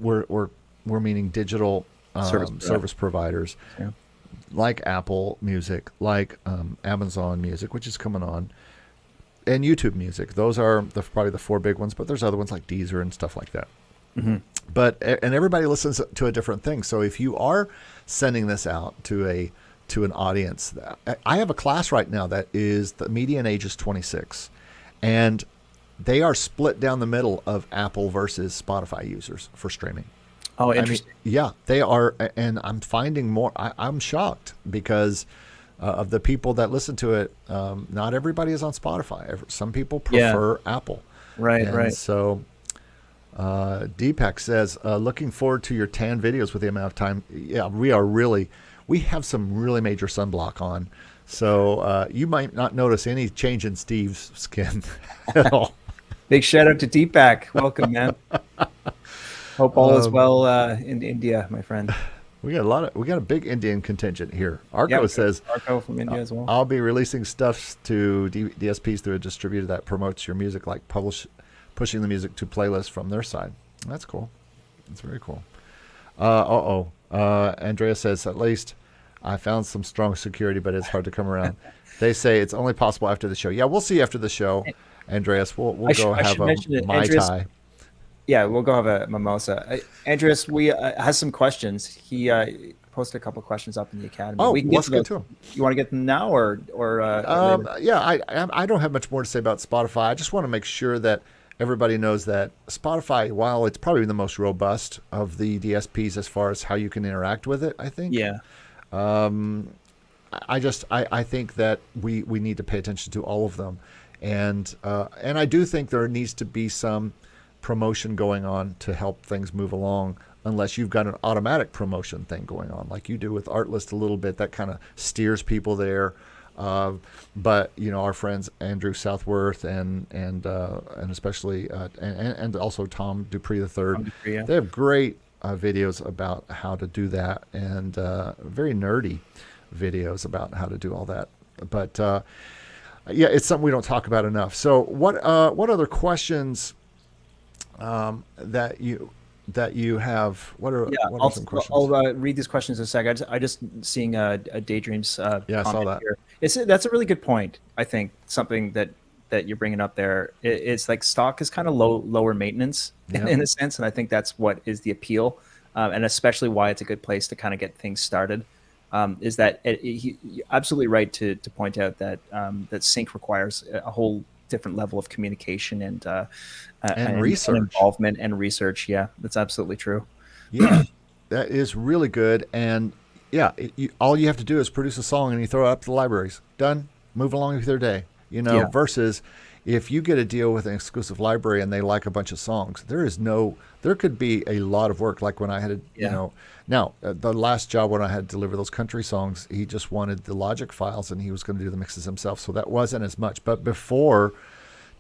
we're meaning digital service providers, like Apple Music, like Amazon Music, which is coming on, and YouTube Music. Those are probably the 4 big ones, but there's other ones like Deezer and stuff like that. Mm-hmm. And everybody listens to a different thing. So if you are sending this out to an audience, I have a class right now that is, the median age is 26, and they are split down the middle of Apple versus Spotify users for streaming. Oh, interesting. They are, and I'm finding more. I'm shocked because of the people that listen to it. Not everybody is on Spotify. Some people prefer Apple. Right. So Deepak says, looking forward to your tan videos with the amount of time. Yeah, we have some really major sunblock on. So you might not notice any change in Steve's skin at all. Big shout out to Deepak. Welcome, man. Hope all is well in India, my friend. We got a big Indian contingent here. Arco says, Arco from India as well. I'll be releasing stuff to DSPs through a distributor that promotes your music, like pushing the music to playlists from their side. That's cool. That's very cool. Andrea says, at least I found some strong security, but it's hard to come around. They say it's only possible after the show. Yeah, we'll see after the show, Andreas. We'll go have a Mai Tai. Yeah, we'll go have a mimosa. Andreas, we has some questions. He posted a couple of questions up in the academy. Oh, we can let's get to them. You want to get them now, or I don't have much more to say about Spotify. I just want to make sure that everybody knows that Spotify, while it's probably the most robust of the DSPs as far as how you can interact with it, I think. Yeah. I think that we need to pay attention to all of them, and I do think there needs to be some promotion going on to help things move along, unless you've got an automatic promotion thing going on like you do with Artlist a little bit that kind of steers people there. But our friends Andrew Southworth and especially and also Tom Dupree III, they have great videos about how to do that, and very nerdy videos about how to do all that. But it's something we don't talk about enough. So what other questions that you have? What are some questions? I'll read these questions in a sec. I just seeing a Daydreams I saw that here. That's a really good point. I think something that that you're bringing up there, it's like stock is kind of lower maintenance Yeah. in a sense, and I think that's what is the appeal, and especially why it's a good place to kind of get things started. Is that you're absolutely right to point out that that sync requires a whole different level of communication And and research. involvement and research. Yeah, that's absolutely true. Yeah, that is really good. And yeah, all you have to do is produce a song and you throw it up to the libraries. Done. Move along with your day. Yeah. Versus if you get a deal with an exclusive library and they like a bunch of songs, there could be a lot of work. Like when I had, Yeah. now the last job when I had to deliver those country songs, he just wanted the Logic files and he was going to do the mixes himself. So that wasn't as much. But before,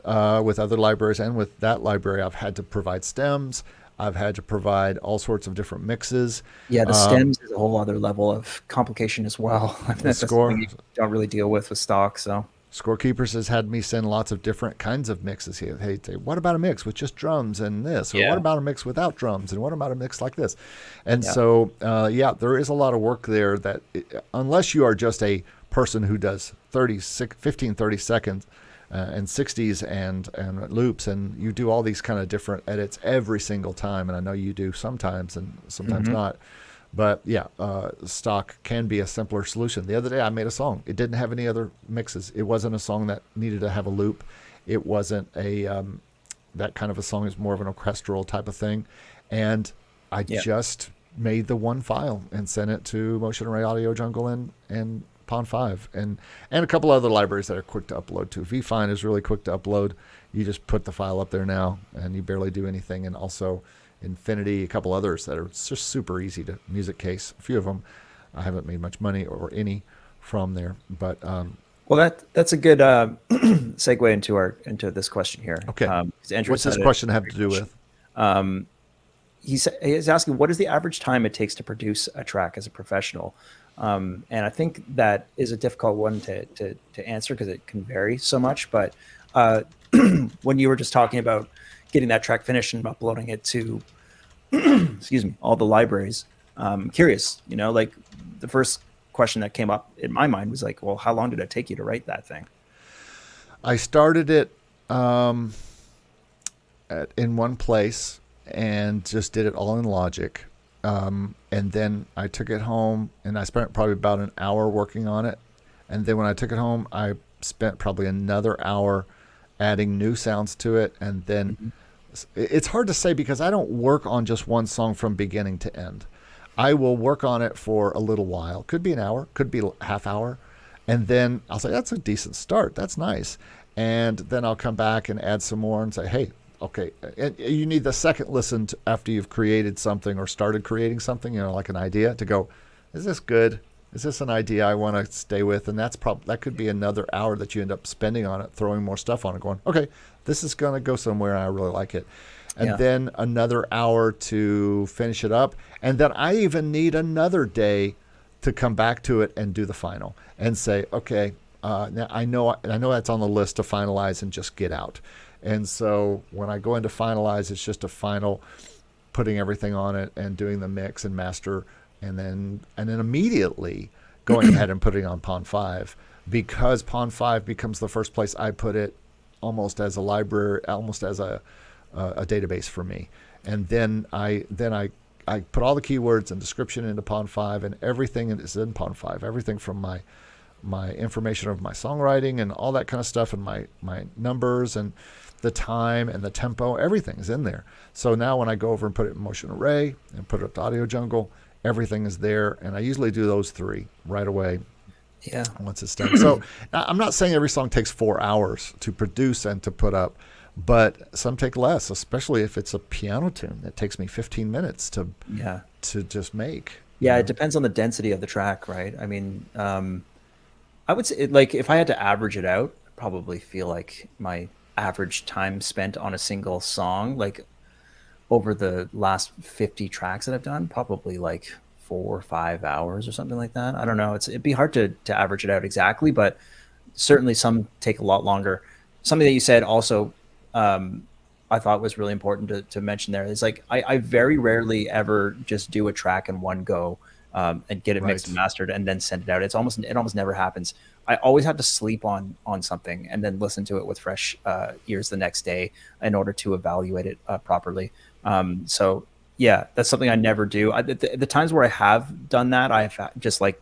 with other libraries and with that library, I've had to provide stems. I've had to provide all sorts of different mixes. Yeah, the stems is a whole other level of complication as well. That's Score. something you don't really deal with stock. So Scorekeepers has had me send lots of different kinds of mixes here. Hey, what about a mix with just drums and this? Or Yeah. what about a mix without drums? And what about a mix like this? And Yeah. so, there is a lot of work there that unless you are just a person who does 15, 30 seconds and 60s and loops, and you do all these kind of different edits every single time. And I know you do sometimes and sometimes not. But yeah, stock can be a simpler solution. The other day I made a song. It didn't have any other mixes. It wasn't a song that needed to have a loop. It wasn't that kind of a song. It's more of an orchestral type of thing. And I just made the one file and sent it to Motion Array Audio Jungle and Pond 5 and a couple other libraries that are quick to upload to. VFine is really quick to upload. You just put the file up there now and you barely do anything. And also Infinity, a couple others that are just super easy to music case. A few of them I haven't made much money or any from there, but well, that's a good segue into this question here. okay. 'Cause Andrew What's this said question have to do with? He's asking, what is the average time it takes to produce a track as a professional? And I think that is a difficult one to answer because it can vary so much. But when you were just talking about getting that track finished and uploading it to, excuse me, all the libraries, curious, like the first question that came up in my mind was like, well, how long did it take you to write that thing? I started it in one place and just did it all in Logic. And then I took it home and I spent probably about an hour working on it. And then when I took it home, I spent probably another hour adding new sounds to it. And then it's hard to say because I don't work on just one song from beginning to end. I will work on it for a little while. Could be an hour, could be a half hour. And then I'll say, that's a decent start. That's nice. And then I'll come back and add some more and say, hey, okay. And you need the second listen after you've created something or started creating something, like an idea to go, is this good? Is this an idea I want to stay with? And that could be another hour that you end up spending on it, throwing more stuff on it, going, okay, this is going to go somewhere and I really like it. And then another hour to finish it up. And then I even need another day to come back to it and do the final and say, okay, now I know that's on the list to finalize and just get out. And so when I go into finalize, it's just a final putting everything on it and doing the mix and master and then immediately going ahead and putting it on Pond 5 because Pond 5 becomes the first place I put it almost as a library, almost as a database for me. And then I put all the keywords and description into Pond 5 and everything is in Pond 5. Everything from my information of my songwriting and all that kind of stuff and my numbers and the time and the tempo, everything is in there. So now when I go over and put it in Motion Array and put it up to Audio Jungle, everything is there. And I usually do those three right away. Yeah. Once it's done. So I'm not saying every song takes 4 hours to produce and to put up, but some take less, especially if it's a piano tune that takes me 15 minutes to just make. Yeah, it depends on the density of the track, right? I mean, I would say like if I had to average it out, I probably feel like my average time spent on a single song, like over the last 50 tracks that I've done, probably like 4 or 5 hours or something like that. I don't know. It'd be hard to average it out exactly, but certainly some take a lot longer. Something that you said also, I thought was really important to mention there is like, I very rarely ever just do a track in one go. and get it mixed and Right. mastered and then send it out. It almost never happens. I always have to sleep on something and then listen to it with fresh ears the next day in order to evaluate it properly. So yeah, that's something I never do. The times where I have done that, I've just like,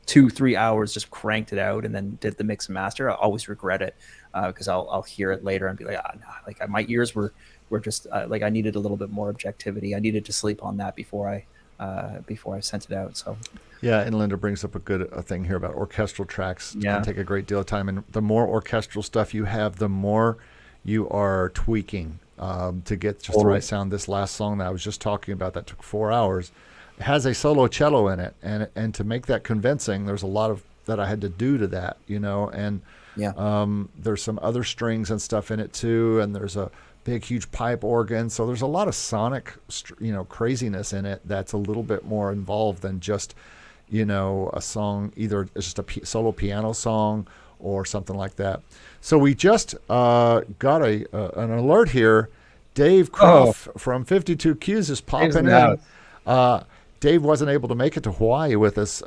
2-3 hours just cranked it out and then did the mix and master. I always regret it because I'll hear it later and be like, nah, like my ears were just like I needed a little bit more objectivity. I needed to sleep on that before I sent it out. So Yeah, and Linda brings up a thing here about orchestral tracks. Yeah. Can take a great deal of time, and the more orchestral stuff you have, the more you are tweaking to get just the right sound. This last song that I was just talking about that took 4 hours has a solo cello in it, and to make that convincing, there's a lot of that I had to do to that, and yeah, there's some other strings and stuff in it too, and there's a big huge pipe organ, so there's a lot of sonic craziness in it that's a little bit more involved than just a song, either it's just a solo piano song or something like that. So we just got an alert here. Dave Croft from 52 Qs is popping in. Dave wasn't able to make it to Hawaii with us.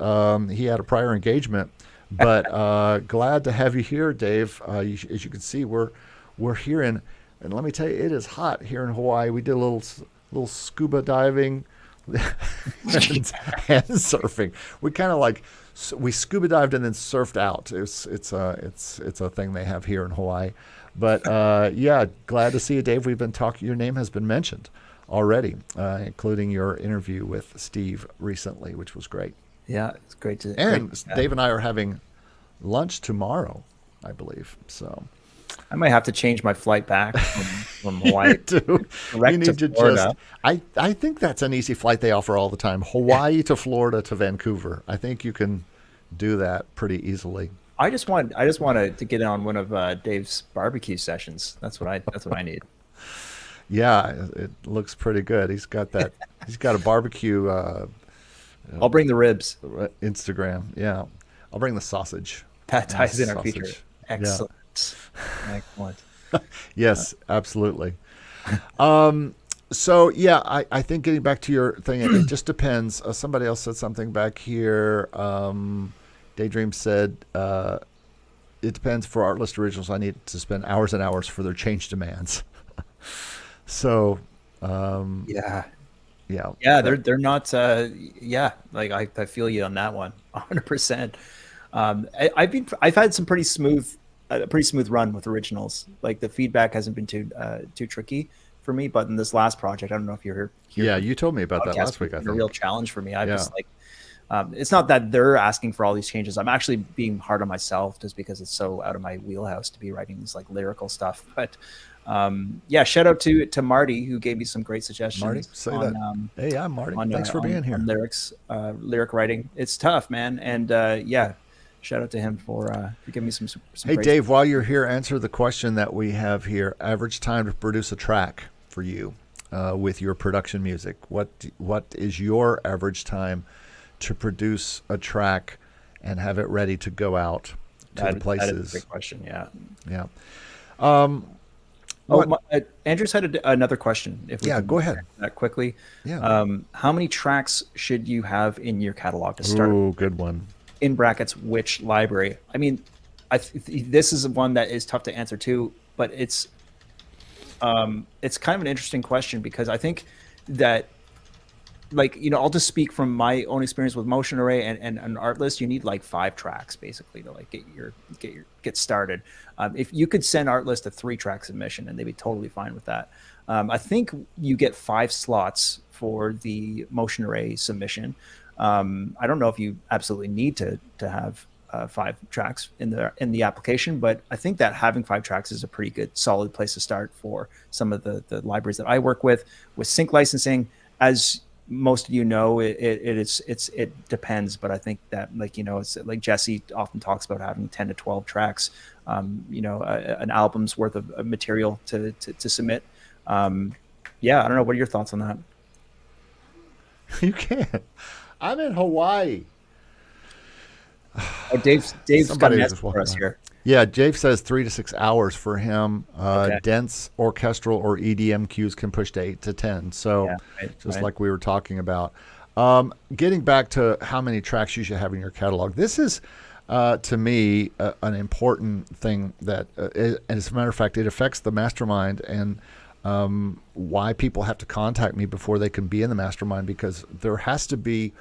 He had a prior engagement, but glad to have you here, Dave. As you can see, we're here in, and let me tell you, it is hot here in Hawaii. We did a little scuba diving and surfing. We kind of like we scuba dived and then surfed out. It's a thing they have here in Hawaii. But yeah, glad to see you, Dave. We've been talking. Your name has been mentioned already, including your interview with Steve recently, which was great. Yeah, it's great to. And Dave and I are having lunch tomorrow, I believe. So I might have to change my flight back from Hawaii you need to Florida. I think that's an easy flight they offer all the time. Hawaii to Florida to Vancouver. I think you can do that pretty easily. I just want to get on one of Dave's barbecue sessions. That's what I need. Yeah, it looks pretty good. He's got that. He's got a barbecue. I'll bring the ribs. Instagram. Yeah, I'll bring the sausage. That ties in our Sausage. feature. Excellent. Yeah. Excellent. Yes, absolutely. So yeah, I think getting back to your thing, it just depends. Somebody else said something back here. Daydream said, it depends. For art list originals, I need to spend hours and hours for their change demands. So, Yeah. They're not. Like I feel you on that one, 100%. I've had some pretty smooth run with originals. Like the feedback hasn't been too tricky for me, but in this last project, I don't know if you're here. Yeah, you told me about that last week. I think a real challenge for me. I was like, it's not that they're asking for all these changes. I'm actually being hard on myself just because it's so out of my wheelhouse to be writing this like lyrical stuff. But yeah, shout out to Marty who gave me some great suggestions. Marty, say that. Hey, I'm Marty. Thanks for being here. On lyrics, lyric writing. It's tough, man. And yeah, shout out to him for giving me some Hey, great Dave, while you're here, answer the question that we have here. Average time to produce a track for you with your production music. What is your average time to produce a track and have it ready to go out to the places? That is a great question. Yeah. Yeah. Andrew's had another question. If we can go ahead. answer that quickly. Yeah. How many tracks should you have in your catalog to start? Ooh, good one. In brackets, which library? I mean, this is one that is tough to answer too, but it's kind of an interesting question because I think that, like, I'll just speak from my own experience with Motion Array and an art list. You need like 5 tracks basically to like get started. If you could send art list a 3-track submission and they'd be totally fine with that. I think you get 5 slots for the Motion Array submission. I don't know if you absolutely need to have 5 tracks in the application, but I think that having 5 tracks is a pretty good solid place to start for some of the libraries that I work with sync licensing. As most of it depends, but I think that it's like Jesse often talks about having 10 to 12 tracks, an album's worth of material to submit. Yeah, I don't know. What are your thoughts on that? You can't. I'm in Hawaii. Oh, Dave's got an answer for us here. Yeah, Dave says 3 to 6 hours for him. Okay. Dense orchestral or EDM cues can push to 8 to 10. So Yeah, like we were talking about. Getting back to how many tracks you should have in your catalog, this is, to me, an important thing that, as a matter of fact, it affects the mastermind and why people have to contact me before they can be in the mastermind, because there has to be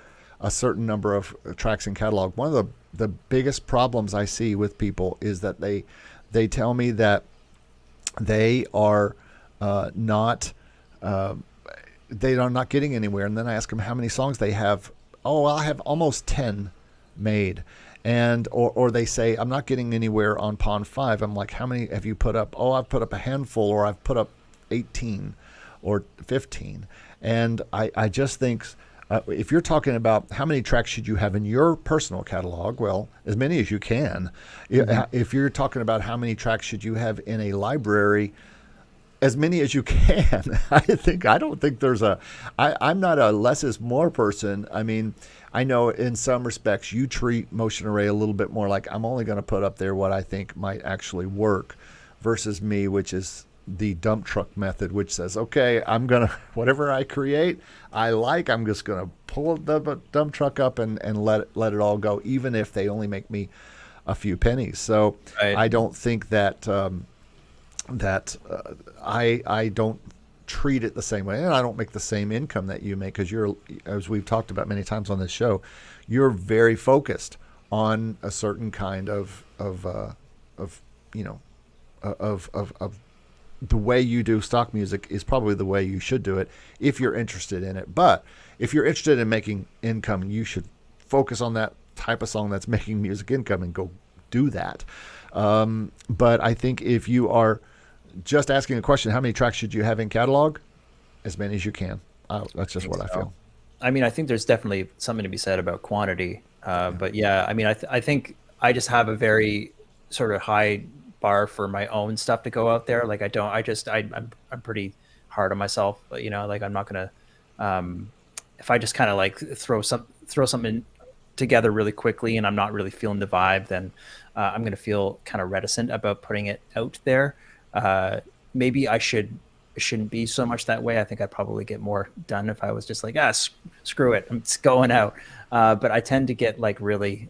a certain number of tracks in catalog. One of the biggest problems I see with people is that they tell me that they are not getting anywhere, and then I ask them how many songs they have. Oh, I have almost 10 made, and or they say I'm not getting anywhere on Pond 5. I'm like, how many have you put up? Oh, I've put up a handful, or I've put up 18 or 15, and I just think. If you're talking about how many tracks should you have in your personal catalog, well, as many as you can. Mm-hmm. If you're talking about how many tracks should you have in a library, as many as you can. I don't think there's I'm not a less is more person. I mean, I know in some respects you treat Motion Array a little bit more like I'm only going to put up there what I think might actually work, versus me, which is the dump truck method, which says, okay, I'm going to, whatever I create, I'm just going to pull the dump truck up and let it all go, even if they only make me a few pennies. So right. I don't think that, I don't treat it the same way, and I don't make the same income that you make, because you're, as we've talked about many times on this show, you're very focused on a certain kind of the way you do stock music is probably the way you should do it if you're interested in it. But if you're interested in making income, you should focus on that type of song that's making music income and go do that. But I think if you are just asking a question, how many tracks should you have in catalog? As many as you can. That's just what I feel. I mean, I think there's definitely something to be said about quantity. But yeah, I mean, I think I just have a very sort of high bar for my own stuff to go out there. Like I'm pretty hard on myself, but, you know, like I'm not gonna if I just kind of like throw something together really quickly and I'm not really feeling the vibe, then I'm gonna feel kind of reticent about putting it out there. Maybe I shouldn't be so much that way. I think I'd probably get more done if I was just like, screw it, it's going out. But I tend to get like really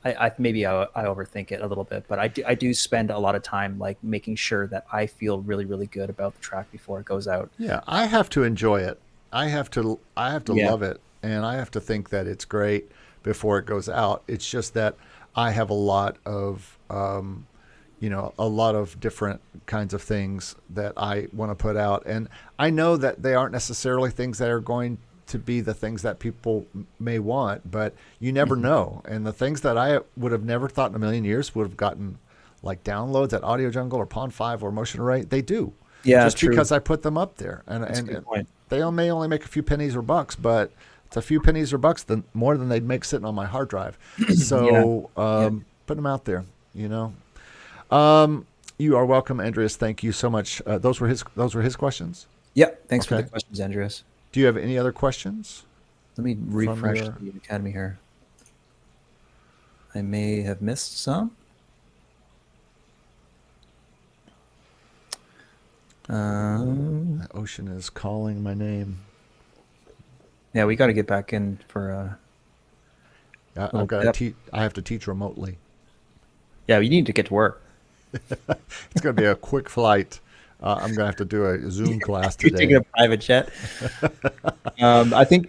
I overthink it a little bit, but I do spend a lot of time like making sure that I feel really, really good about the track before it goes out. Yeah, I have to enjoy it. I have to love it, and I have to think that it's great before it goes out. It's just that I have a lot of different kinds of things that I want to put out, and I know that they aren't necessarily things that are going to be the things that people may want, but you never know. And the things that I would have never thought in a million years would have gotten like downloads at Audio Jungle or Pond 5 or Motion Array, they do. Yeah, just true. Because I put them up there, and they may only make a few pennies or bucks, but it's a few pennies or bucks more than they'd make sitting on my hard drive. So put them out there, you know. You are welcome, Andreas. Thank you so much. Those were his questions. Yeah, thanks for the questions, Andreas. Do you have any other questions? Let me refresh the Academy here. I may have missed some. The ocean is calling my name. Yeah, we got to get back in for. I have to teach remotely. Yeah, you need to get to work. It's going to be a quick flight. I'm going to have to do a Zoom class today. You're taking a private jet. I think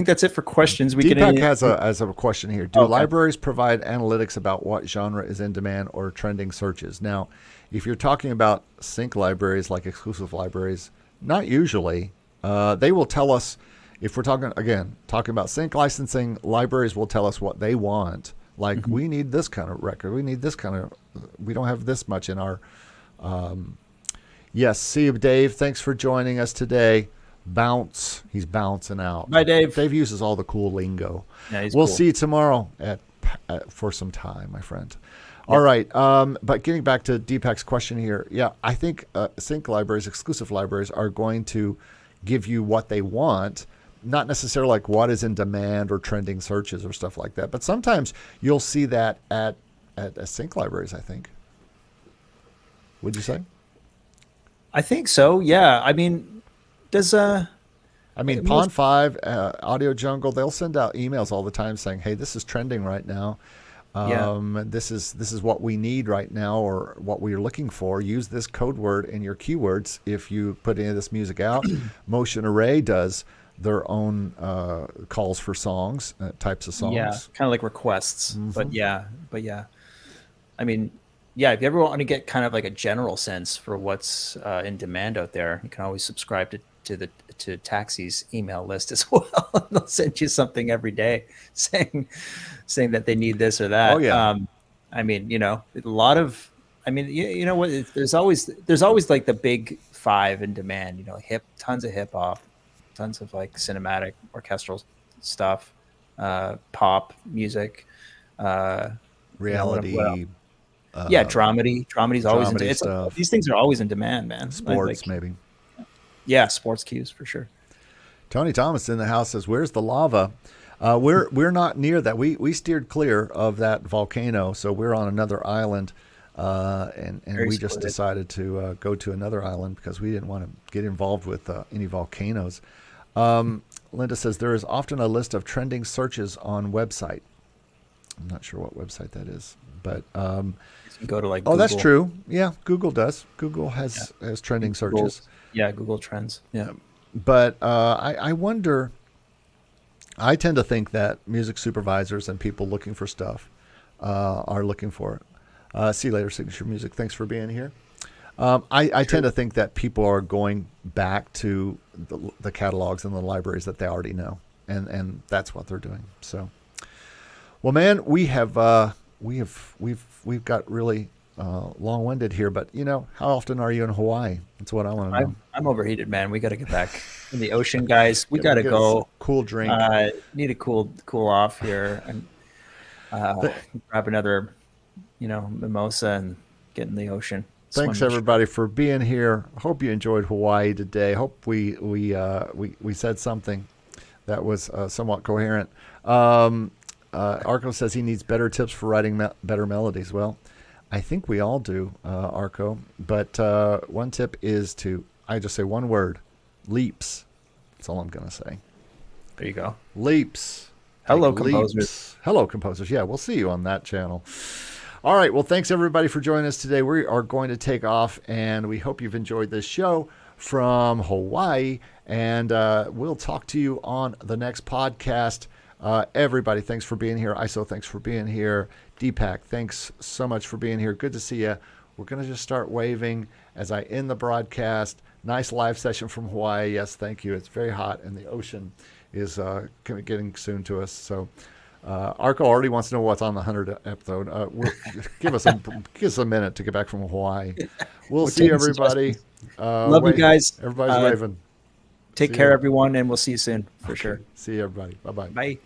that's it for questions. Deepak has a question here. Do libraries provide analytics about what genre is in demand or trending searches? Now, if you're talking about sync libraries like exclusive libraries, not usually. They will tell us, if we're talking about sync licensing, libraries will tell us what they want. Like, we need this kind of record. We need this kind of, we don't have this much in our, yes. See you, Dave. Thanks for joining us today. Bounce. He's bouncing out. Bye, Dave. Dave uses all the cool lingo. Yeah, we'll see you tomorrow for some time, my friend. All right. But getting back to Deepak's question here. Yeah, I think sync libraries, exclusive libraries, are going to give you what they want. Not necessarily like what is in demand or trending searches or stuff like that. But sometimes you'll see that at sync libraries, I think. Would you say? I think so. Yeah. I mean, I mean, Pond 5, Audio Jungle, they'll send out emails all the time saying, hey, this is trending right now. This is what we need right now, or what we're looking for. Use this code word in your keywords if you put any of this music out. Motion Array does their own calls for songs, types of songs. Yeah, kind of like requests. But yeah. I mean, yeah, if you ever want to get kind of like a general sense for what's in demand out there, you can always subscribe to Taxi's email list as well. They'll send you something every day saying that they need this or that. Oh yeah. I mean, a lot of, I mean, you know what? There's always like the big five in demand. Tons of hip hop, tons of like cinematic orchestral stuff, pop music, Reality. Dramedy's always these things are always in demand, man. Sports, maybe. Yeah, sports cues for sure. Tony Thomas in the house says, "Where's the lava?" We're not near that. We steered clear of that volcano, so we're on another island, and we just decided to go to another island because we didn't want to get involved with any volcanoes. Linda says there is often a list of trending searches on website. I'm not sure what website that is, but you go to like Google. Oh, that's true. Yeah, Google does. Google has trending searches. Yeah, Google Trends. Yeah. But I wonder, I tend to think that music supervisors and people looking for stuff are looking for it. See you later, Signature Music. Thanks for being here. I tend to think that people are going back to the catalogs and the libraries that they already know, and that's what they're doing. So, well, man, we've got really long-winded here, but how often are you in Hawaii? That's what I want to know. I'm overheated, man. We got to get back in the ocean, guys. We got to go. Cool drink. Need a cool off here, and grab another, mimosa and get in the ocean. Thanks everybody for being here. Hope you enjoyed Hawaii today. Hope we said something that was somewhat coherent. Arco says he needs better tips for writing better melodies. Well, I think we all do, Arco. But one tip is I just say one word, leaps. That's all I'm going to say. There you go. Leaps. Hello, composers. Leaps. Hello, composers. Yeah, we'll see you on that channel. All right. Well, thanks everybody for joining us today. We are going to take off, and we hope you've enjoyed this show from Hawaii. And we'll talk to you on the next podcast. Everybody, thanks for being here. ISO, thanks for being here. Deepak, thanks so much for being here. Good to see you. We're going to just start waving as I end the broadcast. Nice live session from Hawaii. Yes, thank you. It's very hot, and the ocean is getting soon to us. So Arco already wants to know what's on the 100th episode. Give us a minute to get back from Hawaii. We'll see everybody. Love you guys. Everybody's waving. Take care, everyone, and we'll see you soon for sure. See you, everybody. Bye-bye. Bye.